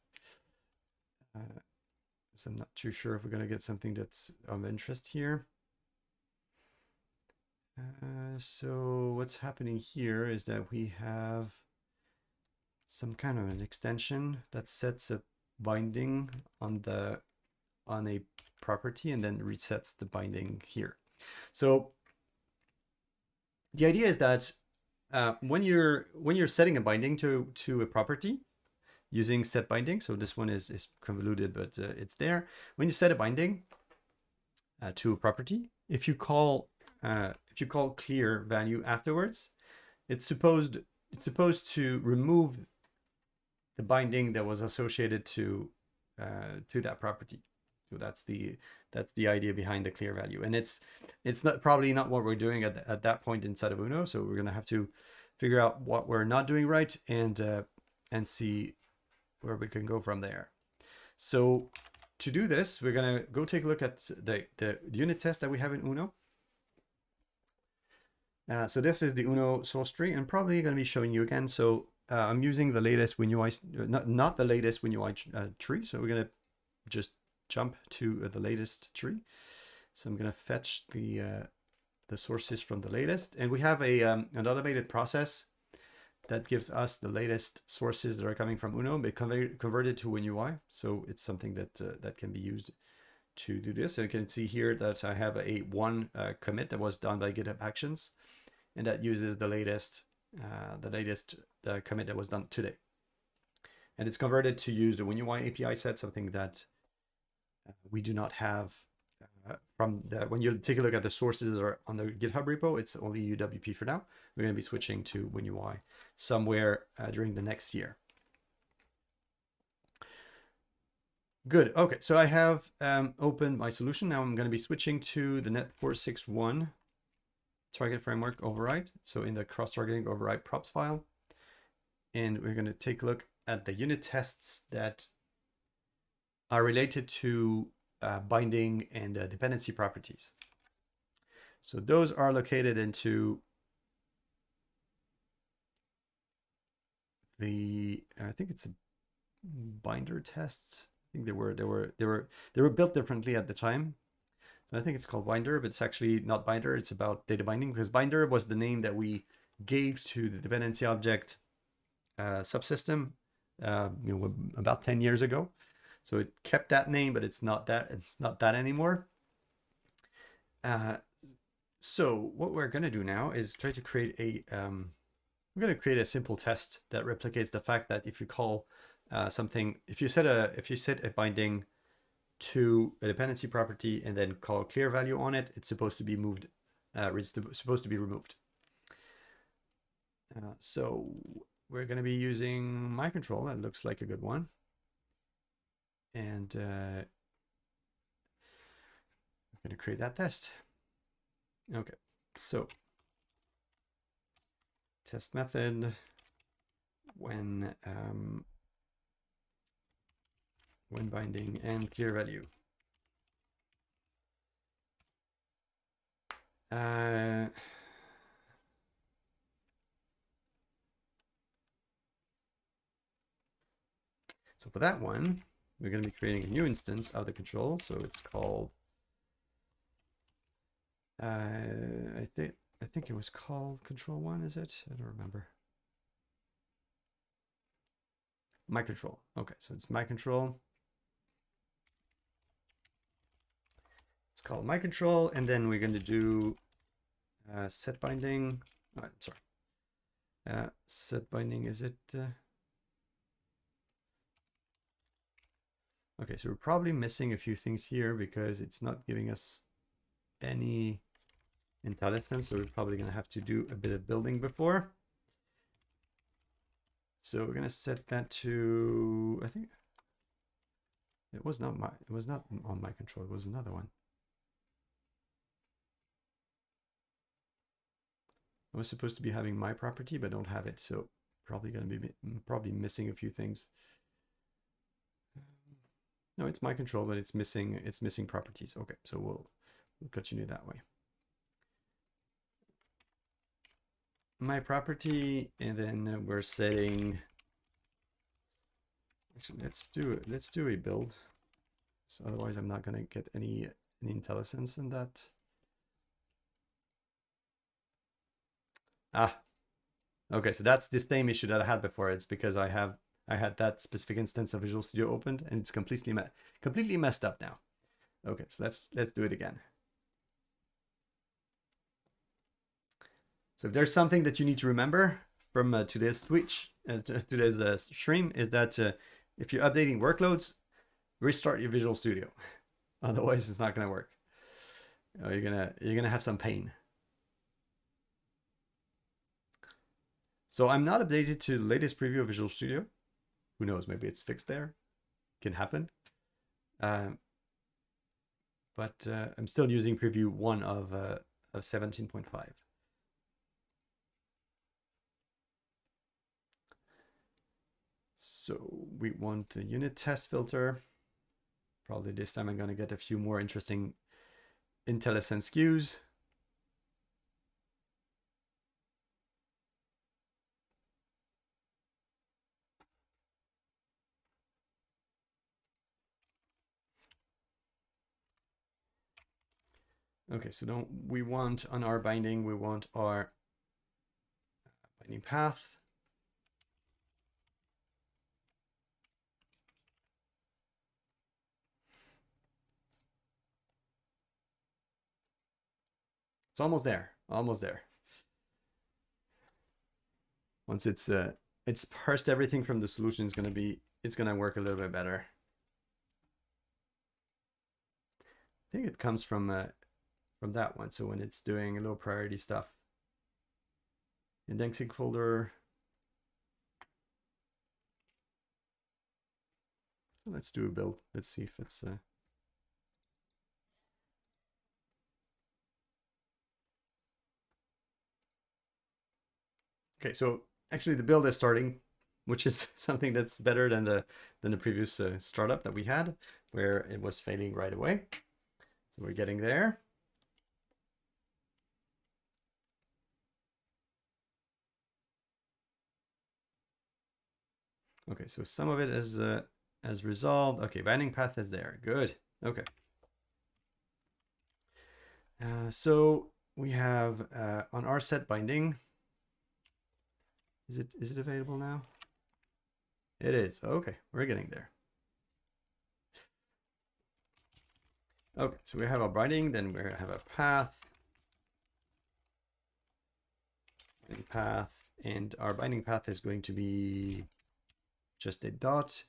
So I'm not too sure if we're gonna get something that's of interest here. So what's happening here is that we have some kind of an extension that sets a binding on a property and then resets the binding here. So the idea is that when you're setting a binding to a property using set binding, so this one is convoluted, but it's there. When you set a binding to a property, if you call clear value afterwards, it's supposed to remove the binding that was associated to that property. So that's the idea behind the clear value, and it's probably not what we're doing at that point inside of Uno. So we're gonna have to figure out what we're not doing right and see where we can go from there. So to do this, we're gonna go take a look at the unit test that we have in Uno. So this is the Uno source tree, and probably going to be showing you again. So I'm using the latest WinUI, not the latest WinUI tree. So we're going to just jump to the latest tree. So I'm going to fetch the sources from the latest, and we have an automated process that gives us the latest sources that are coming from Uno, but converted to WinUI. So it's something that can be used to do this. So you can see here that I have a one commit that was done by GitHub Actions, and that uses the latest commit that was done today. And it's converted to use the WinUI API set, something that we do not have from the, when you take a look at the sources that are on the GitHub repo, it's only UWP for now. We're going to be switching to WinUI somewhere during the next year. Good. Okay, so I have opened my solution. Now I'm going to be switching to the Net461 target framework override. So in the cross-targeting override props file, and we're going to take a look at the unit tests that are related to binding and dependency properties. So those are located into the, I think it's a binder tests. I think they were built differently at the time. I think it's called binder, but it's actually not binder. It's about data binding, because binder was the name that we gave to the dependency object subsystem about 10 years ago. So it kept that name, but it's not that anymore. So what we're going to do now is try to create a we're going to create a simple test that replicates the fact that if you call something, if you set a binding to a dependency property and then call clear value on it, it's supposed to be moved. It's supposed to be removed. So we're going to be using my control. That looks like a good one. And I'm going to create that test. Okay, so test method when binding and clear value. So for that one, we're going to be creating a new instance of the control. So it's called, I think it was called control one, is it? I don't remember. My control. Okay, so it's my control. It's called my control, and then we're going to do set binding. Oh, sorry. Set binding, is it? Okay, so we're probably missing a few things here because it's not giving us any IntelliSense, so we're probably going to have to do a bit of building before. So we're going to set that to, I think it was not on my control, it was another one. I was supposed to be having my property, but don't have it, so probably going to be missing a few things. No, it's my control, but it's missing properties. Okay, so we'll continue that way. My property, and then we're setting. Actually, let's do a build. So otherwise, I'm not gonna get any IntelliSense in that. Ah, okay. So that's the same issue that I had before. It's because I had that specific instance of Visual Studio opened, and it's completely messed up now. Okay, so let's do it again. So if there's something that you need to remember from today's today's stream, is that if you're updating workloads, restart your Visual Studio. Otherwise, it's not going to work. You're gonna have some pain. So I'm not updated to the latest preview of Visual Studio. Who knows? Maybe it's fixed there. Can happen. But I'm still using preview 1 of 17.5. So we want a unit test filter. Probably this time I'm going to get a few more interesting IntelliSense SKUs. Okay, so we want on our binding, we want our binding path. It's almost there. Almost there. Once it's parsed everything from the solution, it's gonna work a little bit better. I think it comes from that one. So when it's doing low priority stuff, indexing folder. So let's do a build. Let's see if it's okay. So actually, the build is starting, which is something that's better than the previous startup that we had, where it was failing right away. So we're getting there. Okay, so some of it is resolved. Okay, binding path is there. Good. Okay. So we have on our set binding. Is it available now? It is. Okay, we're getting there. Okay, so we have a binding, then we have a path. And our binding path is going to be just a dot.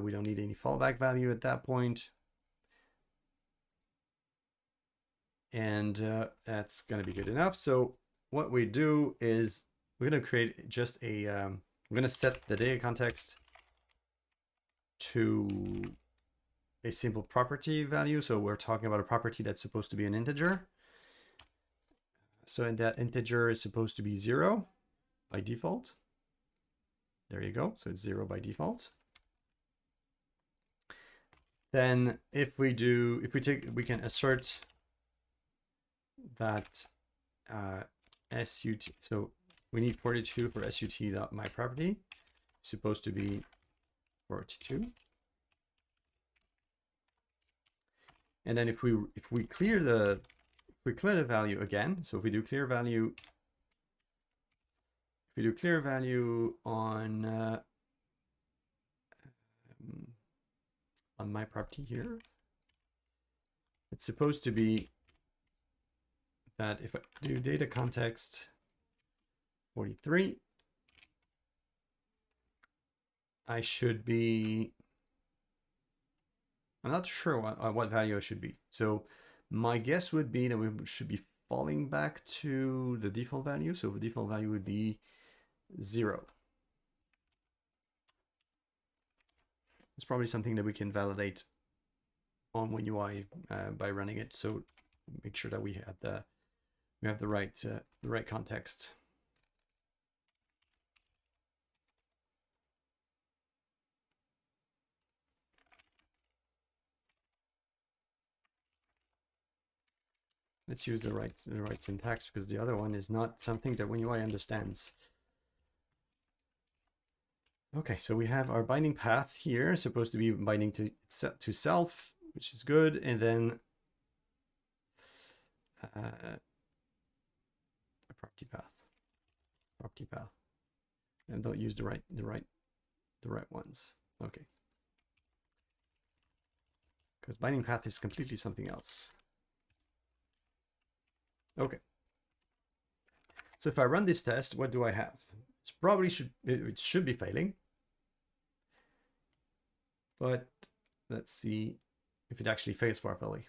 We don't need any fallback value at that point. And that's going to be good enough. So what we do is we're going to create just a, we're going to set the data context to a simple property value. So we're talking about a property that's supposed to be an integer. So and that integer is supposed to be 0 by default. There you go. So it's 0 by default. Then if we can assert that SUT. So we need 42 for SUT.myProperty. It's supposed to be 42. And then if we clear the value again, so if we do clear value, on my property here, it's supposed to be that if I do data context 43, I should be, I'm not sure what value I should be. So my guess would be that we should be falling back to the default value. So the default value would be 0. It's probably something that we can validate on WinUI by running it. So make sure that we have the right context. Let's use the right syntax, because the other one is not something that WinUI understands. Okay, so we have our binding path here, supposed to be binding to self, which is good, and then a property path, and don't use the right ones. Okay, because binding path is completely something else. Okay, so if I run this test, what do I have? It should be failing, but let's see if it actually fails properly.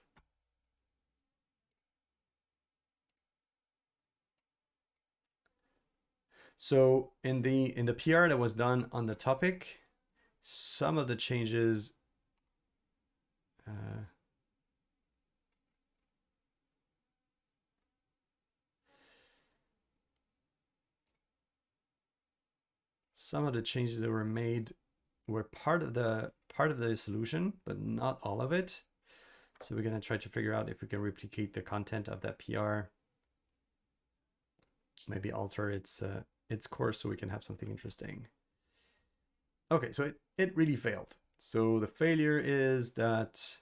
So in the PR that was done on the topic, some of the changes that were made were part of the solution, but not all of it. So we're going to try to figure out if we can replicate the content of that PR. Maybe alter its course so we can have something interesting. Okay, so it really failed. So the failure is that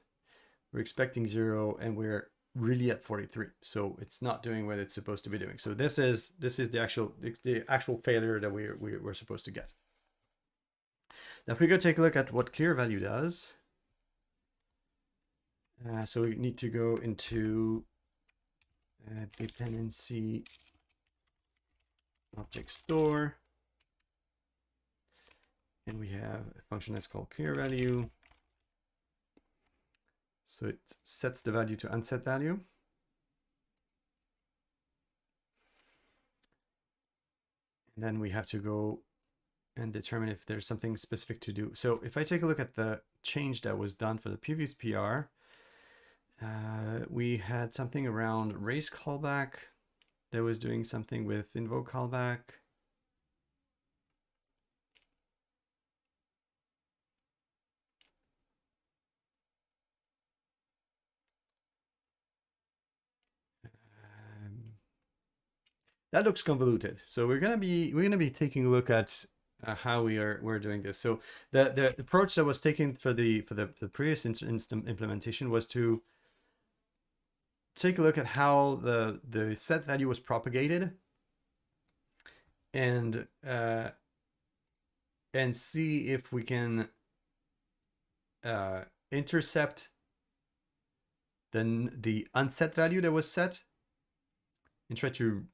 we're expecting 0 and we're really at 43. So it's not doing what it's supposed to be doing. So this is the actual failure that we're supposed to get. Now if we go take a look at what clear value does, so we need to go into dependency object store. And we have a function that's called clear value. So it sets the value to unset value. And then we have to go and determine if there's something specific to do. So if I take a look at the change that was done for the previous PR, we had something around raise callback that was doing something with invoke callback. That looks convoluted. So we're gonna be taking a look at how we're doing this. So the approach that was taken for the previous implementation was to take a look at how the set value was propagated and see if we can intercept the unset value that was set and try to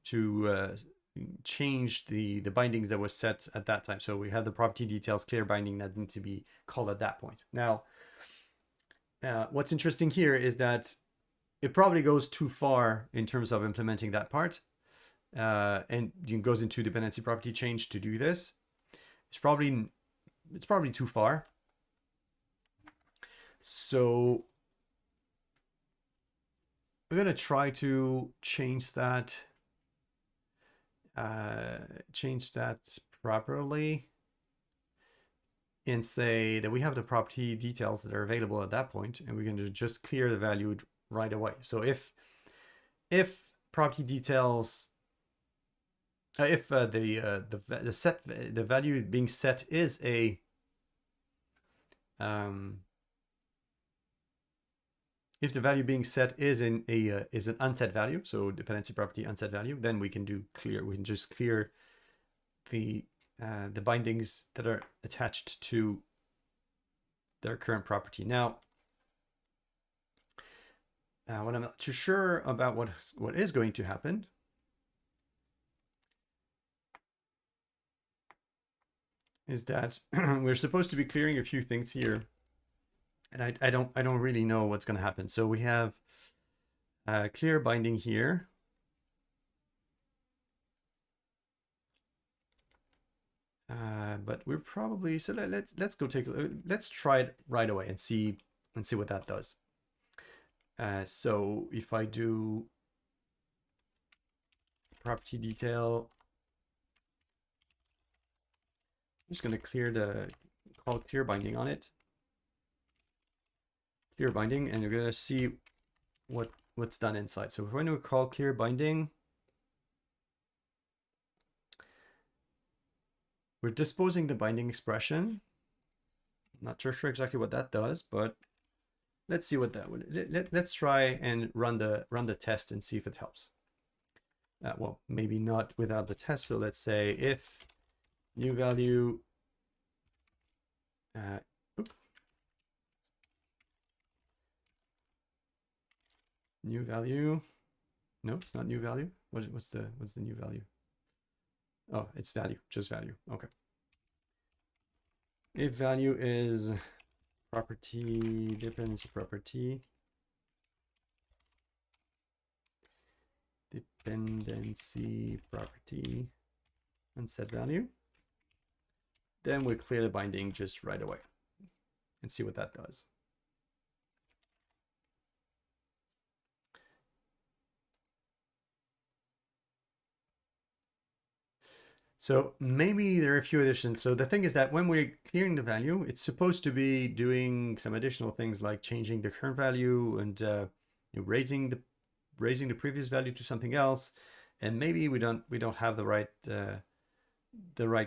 change the bindings that was set at that time. So we have the property details clear binding that need to be called at that point. Now, what's interesting here is that it probably goes too far in terms of implementing that part, and it goes into dependency property change to do this. It's probably too far. So we're gonna try to change that properly and say that we have the property details that are available at that point, and we're going to just clear the value right away. So if property details, if the value being set is a if the value being set is an unset value, so dependency property unset value, then we can just clear the bindings that are attached to their current property. Now, what I'm not too sure about what is going to happen is that we're supposed to be clearing a few things here, and I don't really know what's going to happen. So we have clear binding here. But we're probably, so let's go take a look. Let's try it right away and see what that does. So if I do property detail, I'm just going to call clear binding on it. Clear binding, and you're going to see what's done inside. So when we call clear binding, we're disposing the binding expression. I'm not sure exactly what that does, but let's see what that would. Let's try and run the test and see if it helps. Well, maybe not without the test. So let's say if new value, new value. No, it's not new value. What's the new value? Oh, it's value, just value. Okay. If value is property, dependency property, unset value, then we clear the binding just right away and see what that does. So maybe there are a few additions. So the thing is that when we're clearing the value, it's supposed to be doing some additional things like changing the current value and raising the previous value to something else. And maybe we don't have the right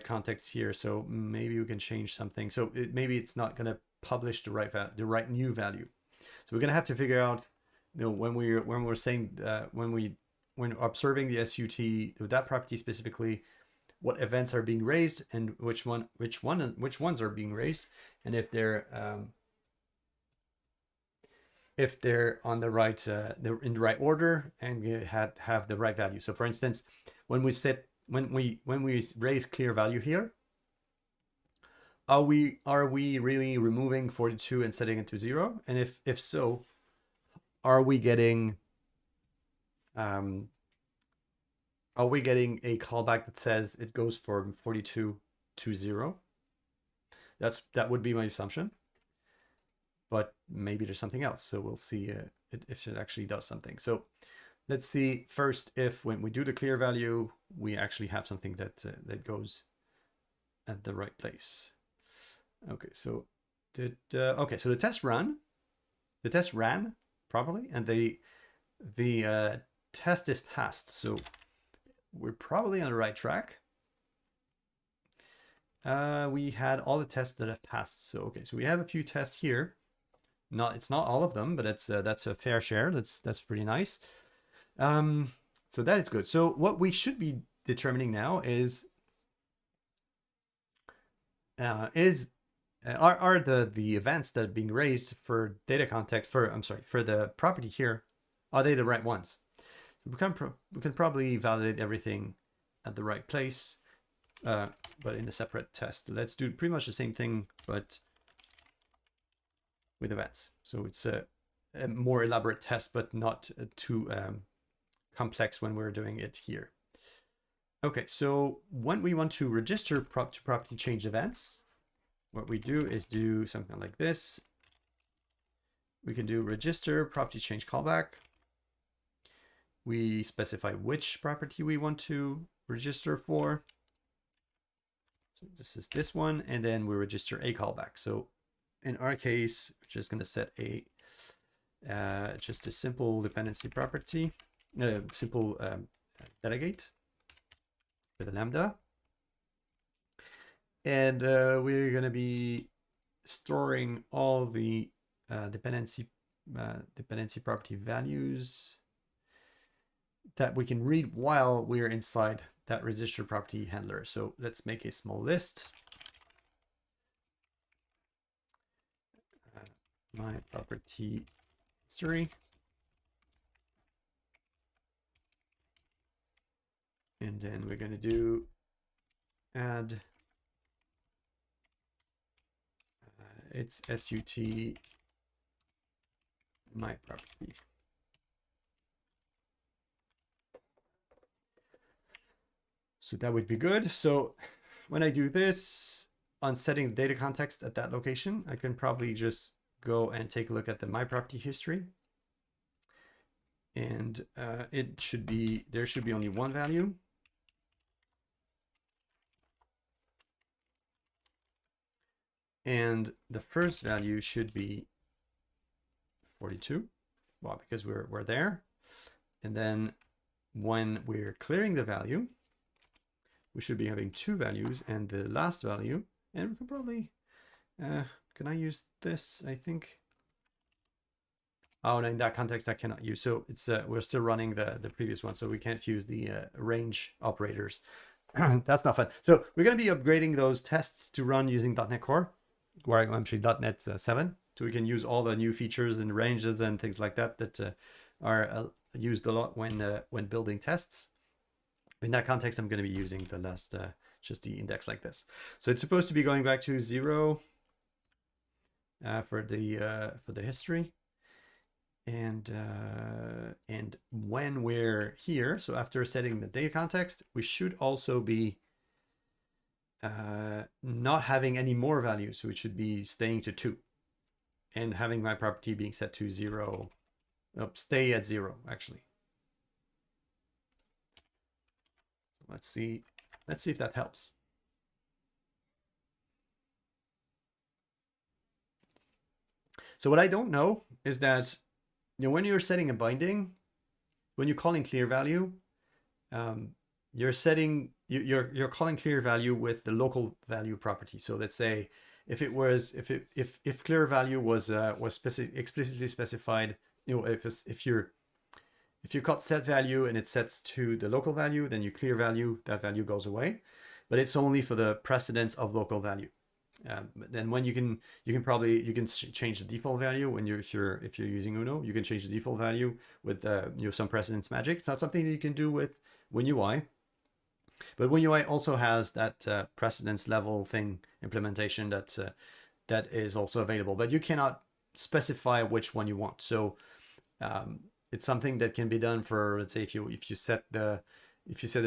context here. So maybe we can change something. So maybe it's not going to publish the right new value. So we're going to have to figure out, when we're saying when observing the SUT with that property specifically, what events are being raised and which ones are being raised, and if if they're on the right, they're in the right order and have the right value. So for instance, when we raise clear value here, are we really removing 42 and setting it to 0? And if so, are we getting a callback that says it goes from 42 to 0? That would be my assumption, but maybe there's something else. So we'll see if it actually does something. So let's see first if when we do the clear value, we actually have something that goes at the right place. Okay, so okay, so the test ran properly, and the test is passed. So we're probably on the right track. We had all the tests that have passed. So okay, so we have a few tests here. It's not all of them, but that's a fair share. That's pretty nice. So that is good. So what we should be determining now is are the events that are being raised for data context for the property here, are they the right ones? We can probably validate everything at the right place, but in a separate test. Let's do pretty much the same thing, but with events. So it's a more elaborate test, but not too complex when we're doing it here. Okay, so when we want to register to property change events, what we do is do something like this. We can do register property change callback. We specify which property we want to register for. So this is this one, and then we register a callback. So in our case, we're just going to set just a simple dependency property, simple delegate with a lambda. And we're going to be storing all the dependency property values that we can read while we're inside that register property handler. So let's make a small list. My property history. And then we're going to do add it's SUT my property. So that would be good. So when I do this on setting the data context at that location, I can probably just go and take a look at the my property history. And there should be only one value. And the first value should be 42. Well, because we're there. And then when we're clearing the value, we should be having two values and the last value. And we can probably, can I use this? I think. Oh, and in that context, I cannot use. So it's we're still running the previous one, so we can't use the range operators. That's not fun. So we're going to be upgrading those tests to run using .NET Core, or actually .NET 7, so we can use all the new features and ranges and things like that that are used a lot when building tests. In that context, I'm going to be using the last just the index like this. So it's supposed to be going back to 0 for the history. And when we're here, so after setting the data context, we should also be not having any more values. So it should be staying to 2 and having my property being set to 0, stay at 0 actually. Let's see if that helps. So what I don't know is that, you know, when you're setting a binding, when you're calling clear value, you're calling clear value with the local value property. So let's say if clear value was explicitly specified, you know, if you got set value and it sets to the local value, then you clear value, that value goes away, but it's only for the precedence of local value. But then when you can change the default value when if you're using Uno, you can change the default value with some precedence magic. It's not something that you can do with WinUI, but WinUI also has that precedence level thing implementation that is also available, but you cannot specify which one you want. So it's something that can be done for, let's say, if you set the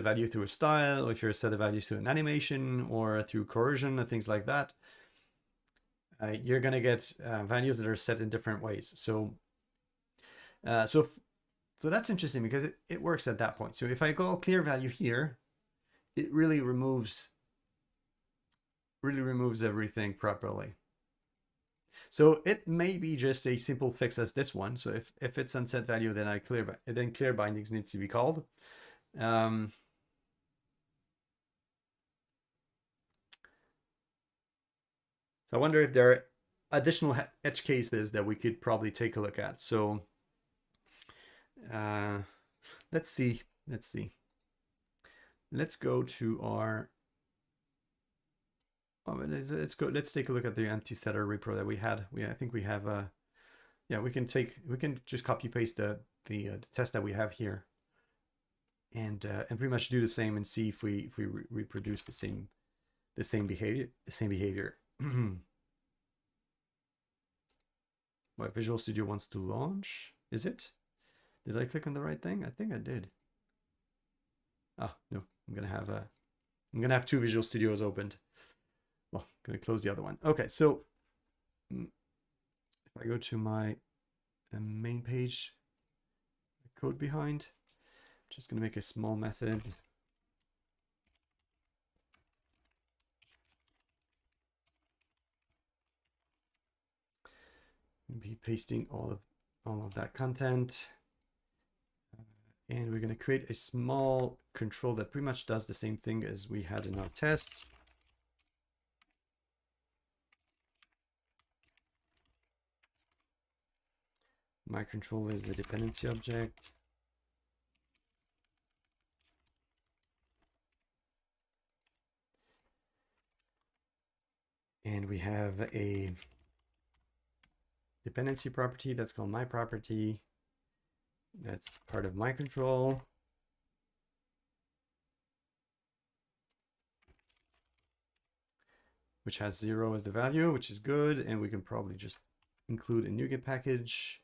value through a style, or if you set the value through an animation or through coercion and things like that, you're going to get values that are set in different ways. So that's interesting because it works at that point. So if I go clear value here, it really removes everything properly. So it may be just a simple fix as this one. So if it's unset value, then clear bindings needs to be called. So I wonder if there are additional edge cases that we could probably take a look at. So let's see. Let's go to our. Let's take a look at the empty setter repro that we had. I think we have we can just copy paste the test that we have here, and pretty much do the same and see if we reproduce the same behavior. What Visual Studio wants to launch? Is it? Did I click on the right thing? I think I did. Ah, no. I'm gonna have two Visual Studios opened. Well, I'm gonna close the other one. Okay, so if I go to my main page, code behind, just gonna make a small method. Be pasting all of that content, and we're going to create a small control that pretty much does the same thing as we had in our tests. My control is the dependency object. And we have a dependency property that's called my property. That's part of my control. Which has 0 as the value, which is good. And we can probably just include a NuGet package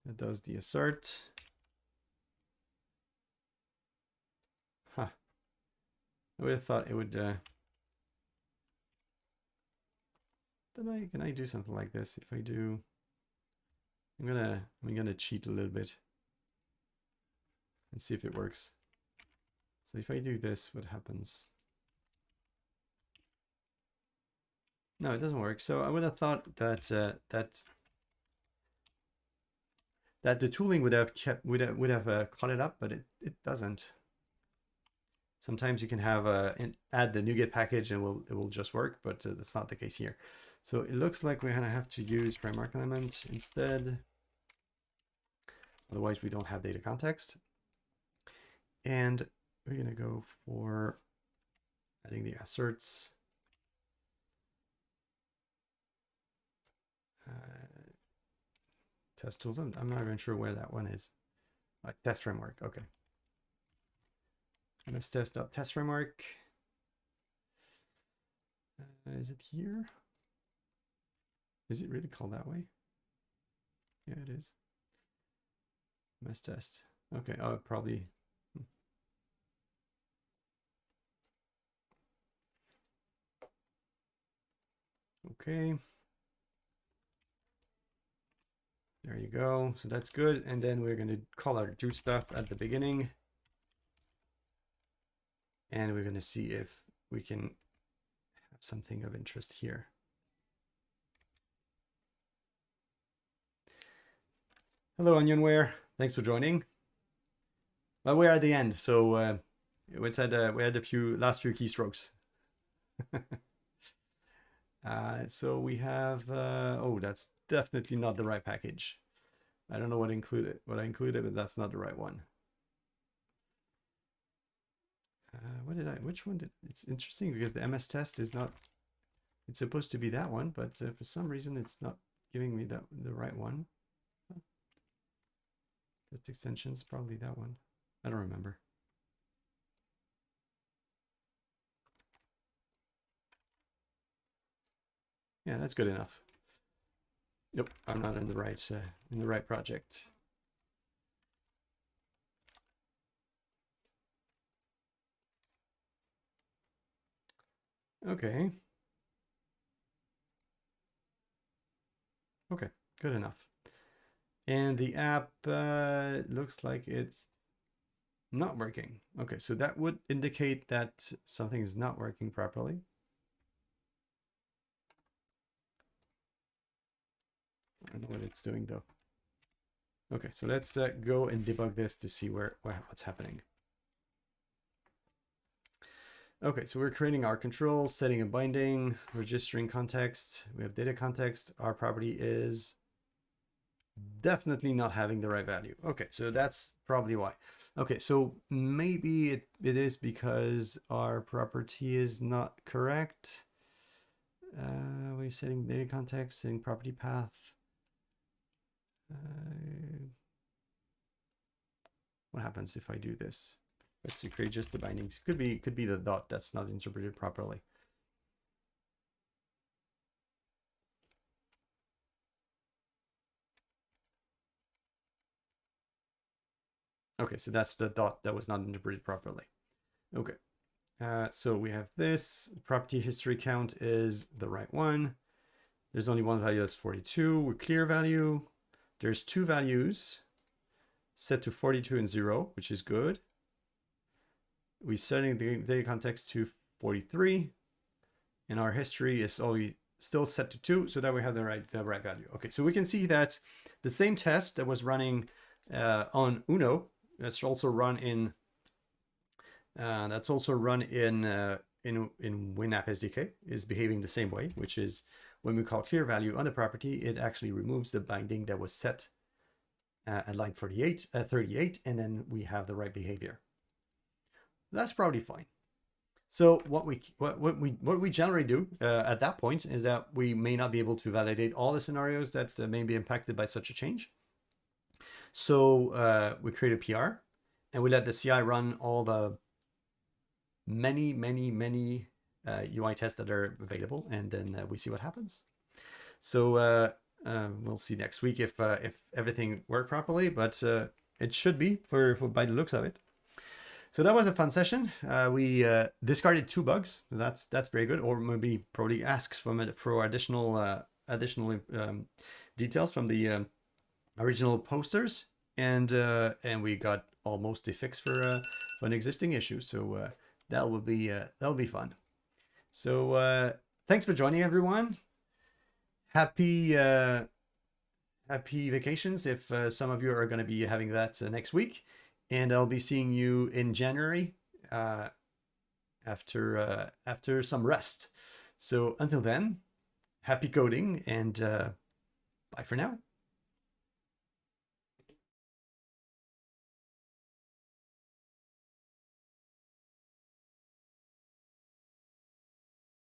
that does the assert. Huh. I would have thought it would. Can I do something like this? If I do, I'm gonna cheat a little bit and see if it works. So if I do this, what happens? No, it doesn't work. So I would have thought that that the tooling would have caught it up, but it doesn't. Sometimes you can have add the NuGet package and it will just work, but that's not the case here. So it looks like we're gonna have to use prime element instead. Otherwise, we don't have data context. And we're gonna go for adding the asserts. Test tools. I'm not even sure where that one is. Test framework. Okay. Let's test up test framework. Is it here? Is it really called that way? Yeah, it is. MS test. Okay. Oh, probably. Okay. There you go. So that's good. And then we're going to call our do stuff at the beginning. And we're going to see if we can have something of interest here. Hello, Onionware. Thanks for joining. Well, we're at the end. So we had the last few keystrokes. So we have, oh, that's definitely not the right package. I don't know what I included, but that's not the right one. Which one it's interesting because the MS test is not It's supposed to be that one, but for some reason it's not giving me the right one. Test extensions, probably that one. I don't remember. Yeah, that's good enough. Nope, I'm not in the right project. Okay. Okay, good enough. And the app looks like it's not working. Okay, so that would indicate that something is not working properly. I don't know what it's doing though. Okay, so let's go and debug this to see what's happening. Okay, so we're creating our controls, setting a binding, registering context. We have data context. Our property is definitely not having the right value. Okay, so that's probably why. Okay, so maybe it is because our property is not correct. We're setting data context, setting property path. What happens if I do this? Let's to create just the bindings. Could be the dot that's not interpreted properly. Okay, so that's the dot that was not interpreted properly. Okay, so we have this. Property history count is the right one. There's only one value, that's 42. We clear value. There's two values set to 42 and 0, which is good. We're setting the data context to 43. And our history is still set to 2, so that we have the right value. Okay, so we can see that the same test that was running on Uno, that's also run in WinApp SDK, is behaving the same way, which is when we call clear value on the property, it actually removes the binding that was set at line 38, and then we have the right behavior. That's probably fine. So what we generally do at that point is that we may not be able to validate all the scenarios that may be impacted by such a change. So we create a PR and we let the CI run all the many UI tests that are available, and then we see what happens. So we'll see next week if everything worked properly, but it should be for by the looks of it. So that was a fun session. We discarded 2 bugs. That's very good. Or maybe probably asks for additional details from the original posters, and we got almost a fix for an existing issue. So that will be fun. So thanks for joining, everyone. Happy vacations if some of you are going to be having that next week. And I'll be seeing you in January after some rest. So until then, happy coding, and bye for now.